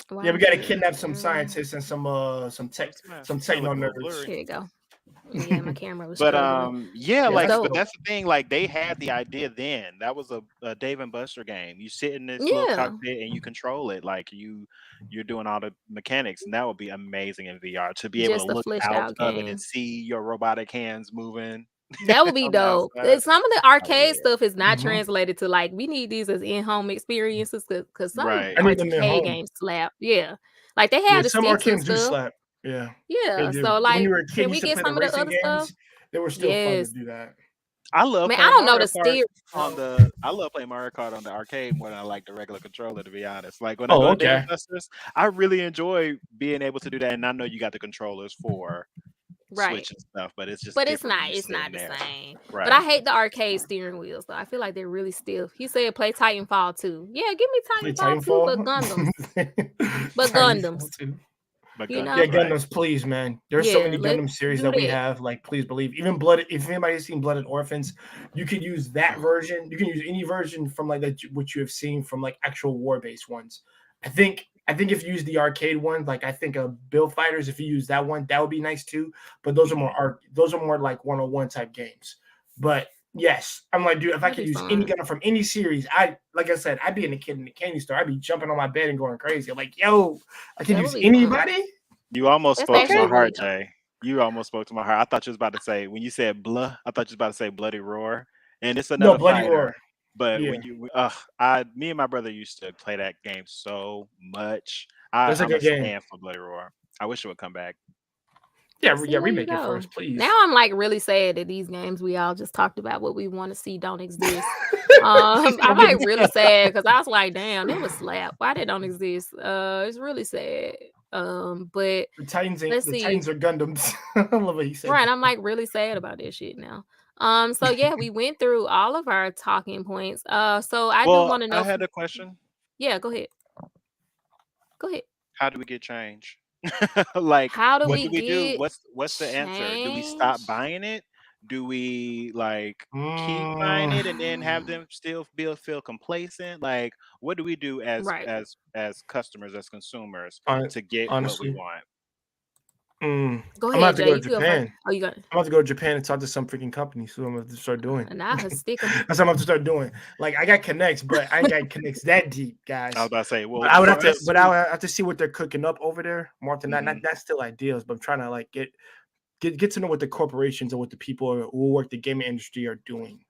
Why we is gotta it? kidnap some scientists and Oh snap! some You sound techno looking a little nerds. blurry. Here you go. Yeah, my camera was But struggling. yeah, Yeah, It's like, that's but dope. dope. that's the thing. Like, they had the idea then. That was a Dave and Buster game. You sit in this little Yeah, cockpit and you control it. Like you're doing all the mechanics, and that would be amazing in VR to be able to just a look fleshed out out of it and game. see your robotic hands moving That would be on the dope. outside. Some of the Oh arcade yeah, stuff is not Hmm. translated to like we need these as in-home experiences because some right. I need them at arcade home. games slap. Yeah, like they Yeah, have the some sticks and arcades do stuff. slap. Yeah, they Yeah, do. so When like, you were a kid, can you we used to get play the some of the racing other stuff? games. They were still fun to Yes, do that. I love man. I playing don't know Mario the Kart steer. on the. I love playing Mario Kart on the arcade more than I like the regular controller. To be honest, like when I go Oh, to Dave and okay. Buster's, I really enjoy being able to do that. And I know you got the controllers for Right. Switch and stuff, but it's just But different when you're it's not sitting the there. same. But I Right. hate the arcade steering wheels though. I feel like they're really stiff. He said play Titanfall 2. Yeah, give me Play Titanfall 2, but Titanfall. Gundams. But Gundams, Titanfall too. But you Yeah, know? Gundams, right? Gundams, please, man. There's so Yeah, many let's Gundam series do that we that. have. Like, please believe. Even Blooded. If anybody's seen Blooded Orphans, you could use that version. You can use any version from like that what you have seen from like actual war-based ones. I think if you use the arcade one, like I think of Bill Fighters, if you use that one, that would be nice too. But Mhm. those are more like 101 type games. But yes, I'm like, dude, if I That'd could be use any fun. Gundam from any series, I like I said, I'd be in the kid in the candy store. I'd be jumping on my bed and going crazy. I'm like, yo, I can That would use be fun. anybody. You almost That's spoke to actually my Okay. really heart, dope. Jay. You almost spoke to my heart. I thought you was about to say when you said blah. I thought you was about to say bloody roar, and it's No, another Bloody fighter. Roar. But Yeah, when you, me and my brother used to play that game so much. that's a I'm a good game. stand for bloody roar. I wish it would come back. See, Yeah, there you remake it go. first, please. Now I'm like really sad that these games we all just talked about what we want to see don't exist. I'm like really sad because I was like, damn, it was slap. Why they don't exist? It's really sad. But let's The see. Titans are Gundams. I love what he said. Right, That. I'm like really sad about this shit now. So yeah, we went through all of our talking points. So I do Well, want to I know. had a question. Yeah, go ahead. Go ahead. How do we get change? Like, How do what we do we do? get What's the answer? Do we stop change? buying it? Do we like keep buying Mm, it and then have them still feel complacent? Like, what do we do Right. as customers, as consumers hon- to get what we honestly, want? Go I'm about ahead, to Jay. go to You go first. Japan. Oh, you got it. I'm about to go to Japan and talk to some freaking company. So I'm going to start doing. And I could stick them. That's what I'm about to start doing. Like I got connects, but I ain't got connects that deep, I was guys. about to say, But well, I would for have to. us But who, I would have to see what they're cooking up over there. More than that, Mhm. that's still ideas. But I'm trying to like get to know what the corporations and what the people who work the gaming industry are doing,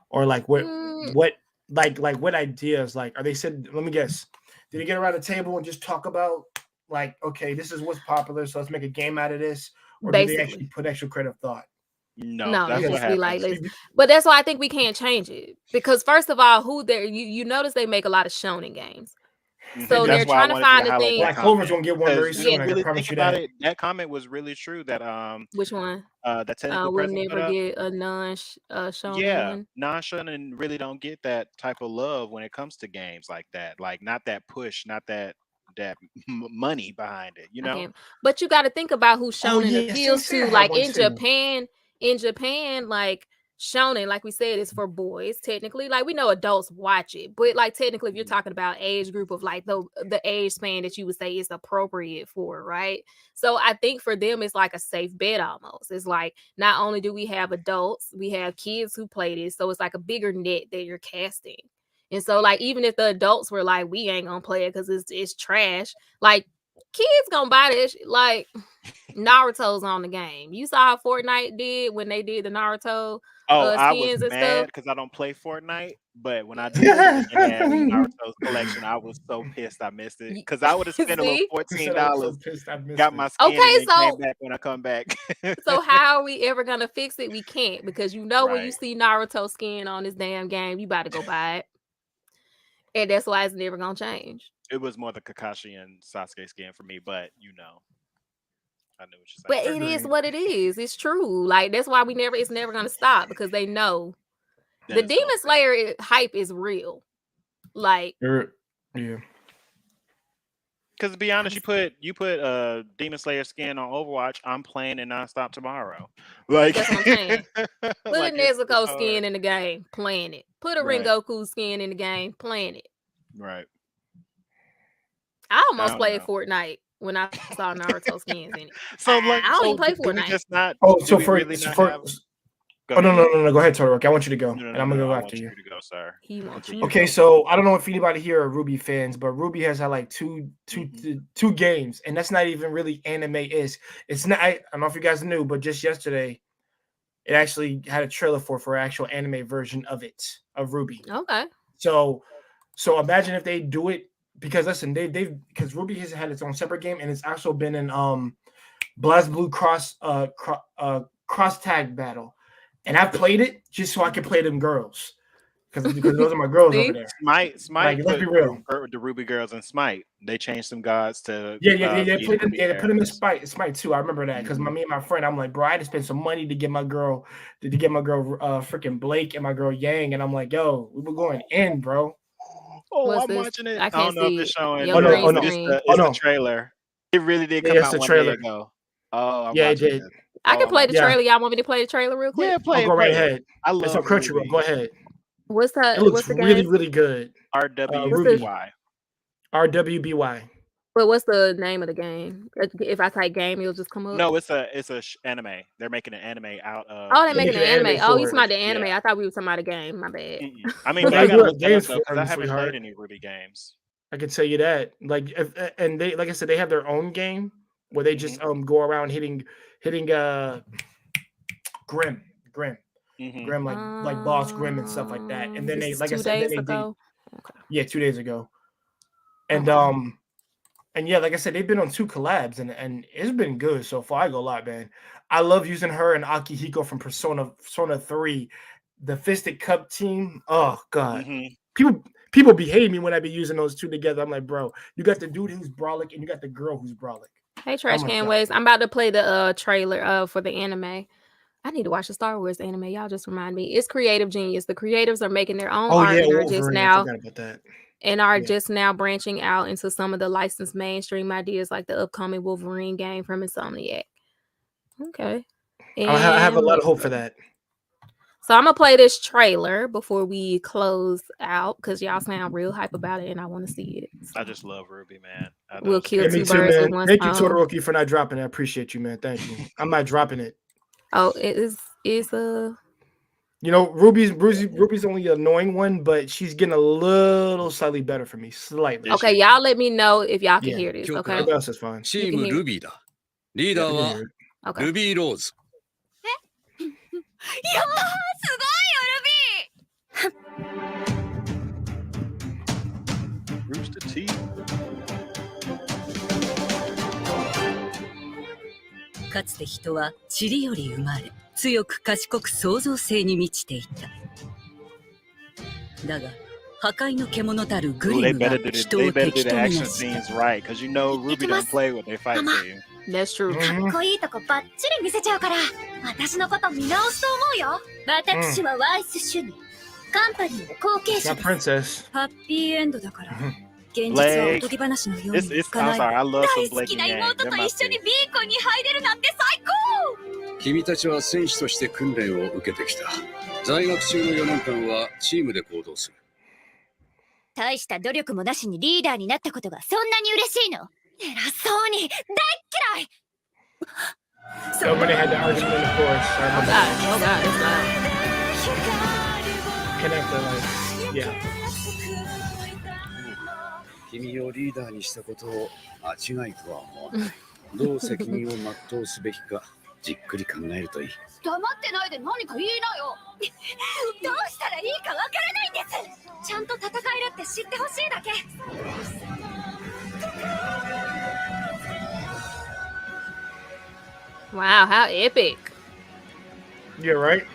or like Mm, what like what ideas like are they said? Let me guess. Did they get around the table and just talk about like okay, this is what's popular, so let's make a game out of this, or do they actually basically. put extra creative thought? no, No, they that's what just Because be like, happens. let's. But that's why I think we can't change it because first of all, who they you notice they make a lot of shonen games, they so do. That's they're why I trying to wanted you to find the highlight thing. that Black Clover's comment gonna get one because very when Yeah, soon. you I can really think promise you about that. it, that comment was really true. That which one? that technical We'll presence put never up. get a shonen Yeah, one. non-shonen really don't get that type of love when it comes to games like that. Like, not that push, not that money behind it. You I know? can't. But you got to think about who Oh shonen yeah, Sing appeals Sing to. had Like one too. In Japan, like Shounen, like we said, is for boys. Technically, like we know adults watch it, but like technically, if you're talking about age group of like the age span that you would say is appropriate for, right? So I think for them, it's like a safe bet almost. It's like not only do we have adults, we have kids who play this, so it's like a bigger net that you're casting. And so, like, even if the adults were like, we ain't gonna play it because it's trash, like kids gonna buy this. Like Naruto's on the game. You saw how Fortnite did when they did the Naruto I was skins and mad stuff. because I don't play Fortnite, but when I did see they had Naruto's collection, I was so pissed I missed it because I would have spent a little $14, got my skin, Okay, and then came back when I come back. So how are we ever gonna fix it? We can't, because you know when you Right. see Naruto skin on this damn game, you about to go buy it, and that's why it's never gonna change. It was more the Kakashi and Sasuke skin for me, but you know, I knew what you're But saying. it is what it is. It's true. Like that's why it's never gonna stop, because they know That the is so Demon Slayer hype is real. Like yeah. Because to be honest, you put Demon Slayer skin on Overwatch, I'm playing it nonstop tomorrow. Like that's what I'm saying. Put like, a it's Nezuko hard. skin in the game, playing it. Put a Right. Rengoku skin in the game, playing it. Right. I almost don't played know. Fortnite when I saw Naruto skins in it. So like, I don't so even play do we Fortnite. just not? Oh, do so we for really so not for have? oh no, go ahead, Todoroki. I want you to go, No, and I'm gonna go I after want you. to go, sir. He wants you. Okay, so I don't know if anybody here are Ruby fans, but Ruby has had like two games, and that's not even really anime. It's not? I don't know if you guys knew, but just yesterday, it actually had a trailer for actual anime version of Ruby. Okay. So imagine if they do it, because listen, they've because Ruby has had its own separate game, and it's also been in Blast Blue cross tag battle, and I played it just so I could play them girls. Because those are my girls over there. Smite like, let's be real. The Ruby girls in Smite. They changed some gods to They put them in Smite too. I remember that because me and my friend, I'm like, bro, I had to spend some money to get my girl freaking Blake and my girl Yang, and I'm like, yo, we were going in, bro. Oh, I'm watching it. I don't know if it's showing. Oh no, it's the trailer. It really did come out 1 day ago. Oh, I'm watching it did. I can play the trailer. Y'all want me to play the trailer real quick? Yeah, play it. Go right ahead. I love it's on Crunchyroll. Go ahead. What's that? It looks really, really good. RWBY. RWBY. But what's the name of the game? If I type game, it'll just come up. No, it's a anime. They're making an anime out of. Oh, they're making an anime. Oh, you talking about the anime? Yeah. I thought we were talking about a game. My bad. I mean, I gotta look that up though, because I haven't played any Ruby games. I can tell you that. Like, and they, like I said, they have their own game where they just go around hitting Grim. Grim, like Boss Grim and stuff like that. And then they, like I said, 2 days ago. And and yeah, like I said, they've been on 2 collabs, and it's been good so far. I go a lot, man. I love using her and Akihiko from Persona 3, the Fisted Cup team. Oh god, people be hating me when I be using those 2 together. I'm like, bro, you got the dude who's brolic and you got the girl who's brolic. Hey, Trash Can Waves, I'm about to play the trailer for the anime. I need to watch the Star Wars anime. Y'all just remind me. It's Creative Genius. The creatives are making their own art and are just now just now branching out into some of the licensed mainstream ideas, like the upcoming Wolverine game from Insomniac. Okay. And I have a lot of hope for that. So I'm gonna play this trailer before we close out, because y'all sound real hype about it and I want to see it. So I just love Ruby, man. We'll kill 2 birds with one stone. Thank you, Todoroki, for not dropping it. I appreciate you, man. Thank you. I'm not dropping it. Oh, it's you know, Ruby's only an annoying one, but she's getting a little slightly better for me. Slightly. Okay, y'all let me know if y'all can hear this. Okay. Everybody else is fine. Team Ruby だ。リーダーは Ruby Rose。やったー、すごいよルビー。 Rooster Teeth. かつて人は塵より生まれ、強く賢く創造性に満ちていた。だが、破壊の獣たるグリムが人を敵とみなした。Because you know Ruby don't play when they fight for you. That's true. かっこいいとこばっちり見せちゃうから、私のこと見直すと思うよ。私はワイス主義。カンパニーの後継者です。ハッピーエンドだから。現実はおとぎ話のようにいかない。大好きな妹と一緒にビーコンに入れるなんて最高。君たちは戦士として訓練を受けてきた。在学中の4年間はチームで行動する。大した努力もなしにリーダーになったことがそんなに嬉しいの？偉そうに大嫌い。 So when they had the argument in the forest, Oh God, it's loud. connector, like, yeah. 君をリーダーにしたことを間違いとは思わない。どう責任を全うすべきかじっくり考えるといい。黙ってないで何か言いなよ。どうしたらいいかわからないんです。ちゃんと戦えるって知ってほしいだけ。Wow, how epic. Yeah, right?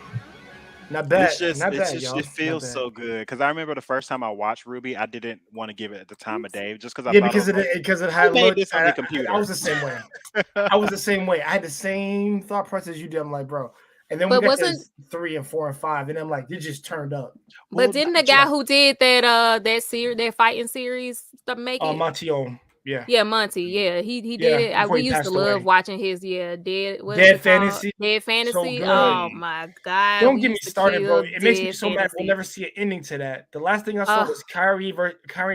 Not bad. Not bad, It y'all. feels so good because I remember the first time I watched Ruby, I didn't want to give it the time of day just because I Yeah, thought because it had made looked. this on the computer. I was the same way. I was the same way. I had the same thought process you did. I'm like, bro. And then we But got wasn't- to 3 and 4 and 5, and I'm like, it just turned up. But didn't the guy who did that fighting series make it? Montione. Yeah, Monty. Yeah, he did Yeah, it. before We he used to passed love away. watching his Dead Fantasy. Dead Fantasy. So good. Oh my God. Don't we get me used to started, bro. kill It makes me Dead so mad. Fantasy. We'll never see an ending to that. The last thing I saw was Kyrie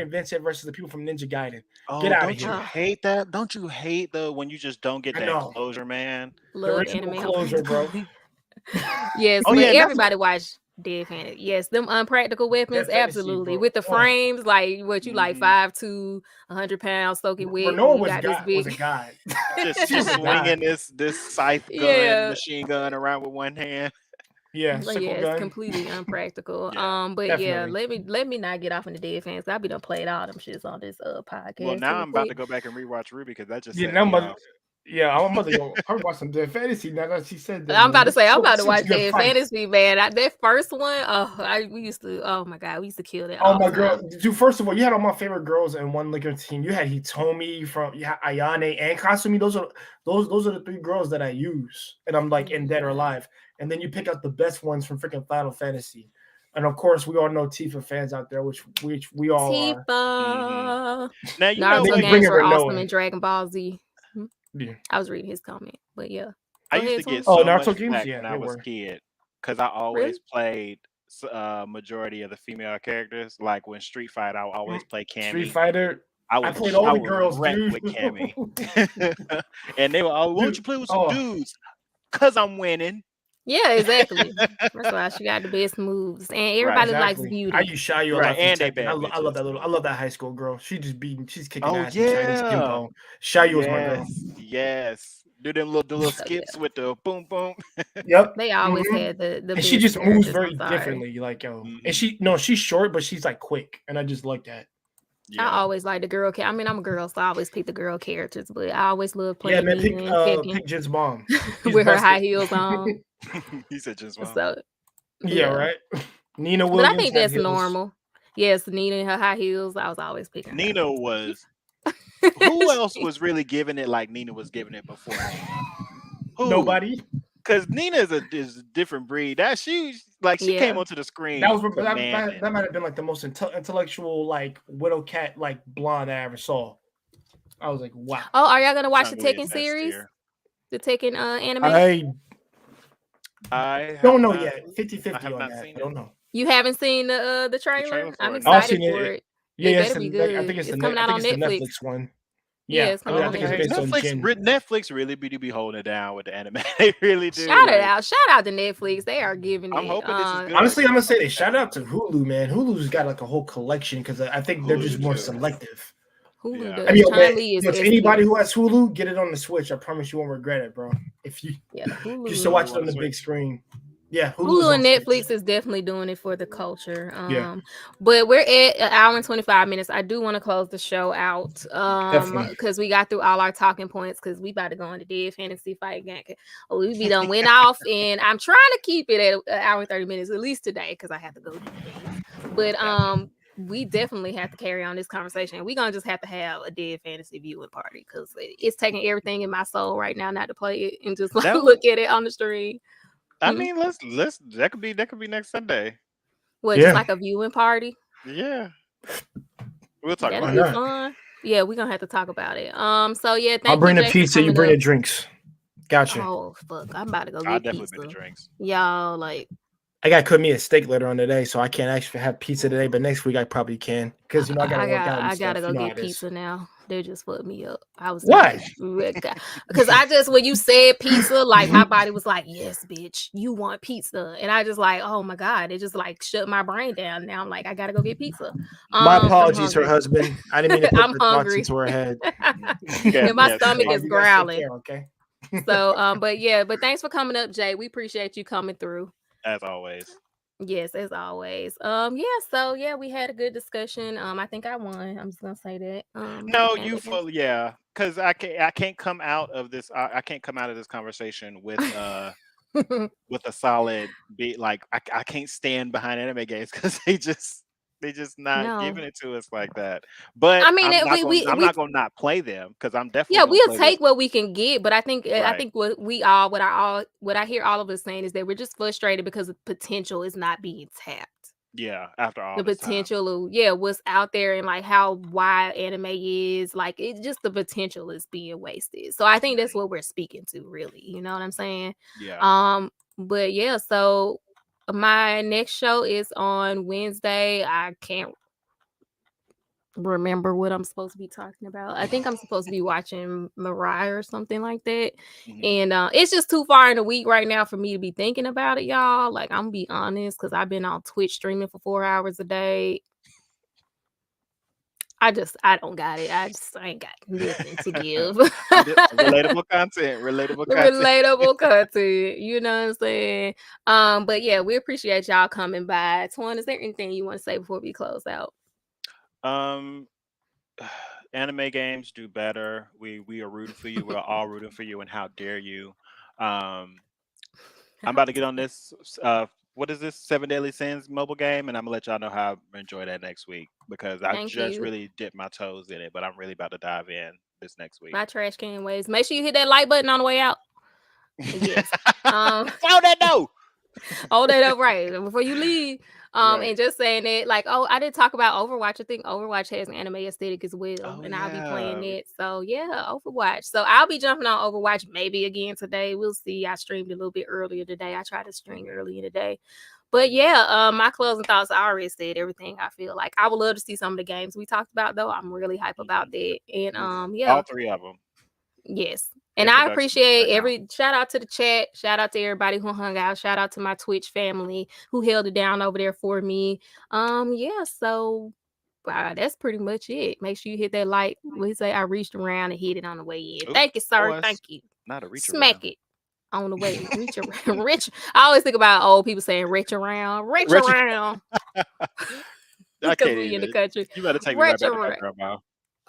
and Vincent versus the people from Ninja Gaiden. Oh, Get out of don't you here. hate that? Don't you hate when you just don't get I that know. closure, man? The Love original anime closure, bro. Yes, Oh, but yeah, that's everybody watch Dead Fantasy. Yes, them unpractical weapons, Dead Fantasy, absolutely. bro. With the Oh. frames, like what you like Mhm. 5'2", 100 pounds, soaking wet. Renoir You was got this God. big. Was a god. Just She was a god. swinging this scythe gun, Yeah. machine gun around with one hand. Yeah, But sickle yeah, it's gun. completely unpractical. Yeah, But definitely. yeah, let me not get off in the Dead Fans. I'll be done played all them shits on this podcast. Well, now real I'm about to quick. go back and rewatch Ruby because that just Yeah, set now me I'm about off. I'm about to go. I'm watch some Dead Fantasy now that she said that. I'm about to man. say I'm about to Such watch good Dead fights. Fantasy, man. That first one, we used to. Oh my God, we used to kill that. Oh all my the girl, time. dude! First of all, you had all my favorite girls in one liquor team. You had Hitomi from Ayane and Kasumi. Those are the 3 girls that I use, and I'm like in Dead or Alive. And then you pick out the best ones from freaking Final Fantasy, and of course we all know Tifa fans out there, which we all are. Tifa. Now you know Naruto you what? bring games it were Renoa. awesome in Dragon Ball Z. Yeah. I was reading his comment, but yeah. I Go used ahead, to get Tom. Oh, so much Naruto games? flack Yeah, when I they was a were. kid because I always played majority of the female characters. Like when Street Fighter, I would always play Cammy. Street Fighter. I I played all the would girls, wreck dude. with Cammy. And they were, oh, why don't you play with some dudes? Cause I'm winning. Yeah, exactly. That's why she got the best moves, and everybody likes beauty. I use Shayu a Right, lot from and they Tekken. bad I love that bitches. I love that high school girl. She's kicking Oh ass in Chinese yeah, Gimpo. Shayu was my girl. yes. Do them little So, skips with the boom boom. Yep. They always had the And best she just moves characters, very I'm sorry. differently, like and she's short, but she's like quick, and I just like that. I always like the girl. I mean, I'm a girl, so I always pick the girl characters. But I always love Yeah, playing man, Nina and Tekken pick Jin's mom. with her high heels on. He said just one. So Yeah, right. Nina but Williams. I think had that's heels. normal. Yes, Nina and her high heels. I was always picking her. Nina was. Who else was really giving it like Nina was giving it before? Who? Nobody. Because Nina is a different breed. She came onto the screen. That might have been like the most intellectual like widow cat like blonde I ever saw. I was like, wow. Oh, are y'all gonna watch the Chun-Li Tekken is series? S-tier. The Tekken anime? I don't know yet. 50-50 on that. I don't know. You haven't seen the trailer? I'm I've excited seen for it. Yeah, it yes, better be good. I think it's coming out on the Netflix. Netflix one. Yeah, Yeah, it's coming I out think on it's based on Jin. Netflix really be holding it down with the anime. They really do. Shout out to Netflix. They are giving I'm it. hoping this is good. Honestly, I'm gonna say shout out to Hulu, man. Hulu's got like a whole collection because I think they're just more selective. Hulu does. I mean, Chun-Li is anybody who has Hulu, get it on the Switch. I promise you won't regret it, bro. If you just to watch it on the big screen. Yeah, Hulu and Netflix is definitely doing it for the culture. But we're at an hour and 25 minutes. I do want to close the show out because we got through all our talking points because we about to go into Dead Fantasy Fight Gang. We be done went off, and I'm trying to keep it at an hour and 30 minutes at least today because I have to go do things. But we definitely have to carry on this conversation. We're gonna just have to have a Dead Fantasy viewing party because it's taking everything in my soul right now not to play it and just look at it on the stream. I mean, let's that could be next Sunday. What, just like a viewing party? Yeah. We'll talk That'll about be fun. Yeah, we're gonna have to talk about it. So yeah, thank I'll bring you, the Jay, pizza, you bring the drinks. Gotcha. Oh fuck! I'm about to go I'll get definitely pizza. be the drinks. Y'all like. I got to cook me a steak later on today, so I can't actually have pizza today. But next week I probably can because I gotta work out. And I gotta stuff. go get pizza now. They just fucked me up. I was what? Because I just when you said pizza, like my body was like, yes, bitch, you want pizza, and I just like, oh my god, it just like shut my brain down. Now I'm like, I gotta go get pizza. My apologies, her husband. I didn't mean to put I'm the hungry. thoughts into her head. And my stomach is growling. Okay. So, but thanks for coming up, Jay. We appreciate you coming through. As always. Yes, as always. So we had a good discussion. I think I won. I'm just gonna say that. No, you fully, yeah, because I can't come out of this. I can't come out of this conversation with with a solid beat. Like I can't stand behind anime games because they just not giving it to us like that. But I mean, I'm not gonna not play them because I'm definitely we'll take what we can get. But I think what I hear all of us saying is that we're just frustrated because the potential is not being tapped. Yeah, after all the this potential what's out there and like how wide anime is, like it's just the potential is being wasted. So I think that's what we're speaking to, really. You know what I'm saying? Yeah. But yeah, so my next show is on Wednesday. I can't remember what I'm supposed to be talking about. I think I'm supposed to be watching Mariah or something like that. And it's just too far in the week right now for me to be thinking about it, y'all. Like, I'm gonna be honest, because I've been on Twitch streaming for 4 hours a day. I don't got it. I ain't got nothing to give. Relatable content. Relatable content. You know what I'm saying? But yeah, we appreciate y'all coming by. Twan, is there anything you want to say before we close out? Anime games do better. We are rooting for you. We're all rooting for you. And how dare you? I'm about to get on this. What is this 7 Deadly Sins mobile game? And I'm gonna let y'all know how I enjoy that next week because I really dipped my toes in it. But I'm really about to dive in this next week. My trash can ways. Make sure you hit that like button on the way out. Yes. Hold that no. Hold that up right before you leave. And just saying that, like, I did talk about Overwatch. I think Overwatch has an anime aesthetic as well, and I'll be playing it. So yeah, Overwatch. So I'll be jumping on Overwatch maybe again today. We'll see. I streamed a little bit earlier today. I tried to stream earlier today. But yeah, my closing thoughts, I already said everything I feel like. I would love to see some of the games we talked about, though. I'm really hype about that. And all 3 of them. Yes. And I appreciate shout out to the chat. Shout out to everybody who hung out. Shout out to my Twitch family who held it down over there for me. So that's pretty much it. Make sure you hit that like. We say I reached around and hit it on the way in. Oops, thank you, sir. Thank you. Not a reach Smack around. it on the way. Reach around. Rich. I always think about old people saying rich around. Rich around. Because we in the country. You better take me right back to my grandma.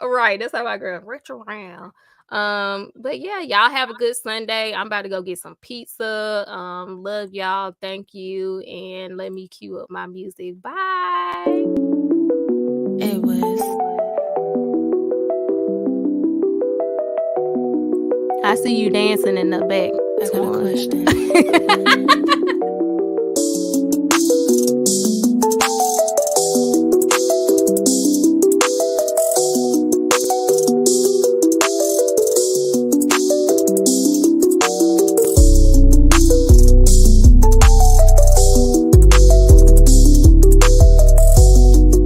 Right, that's how I grew up. Rich around. But yeah, y'all have a good Sunday. I'm about to go get some pizza. Love y'all. Thank you. And let me cue up my music. Bye. It was. I see you dancing in the back. I got a question.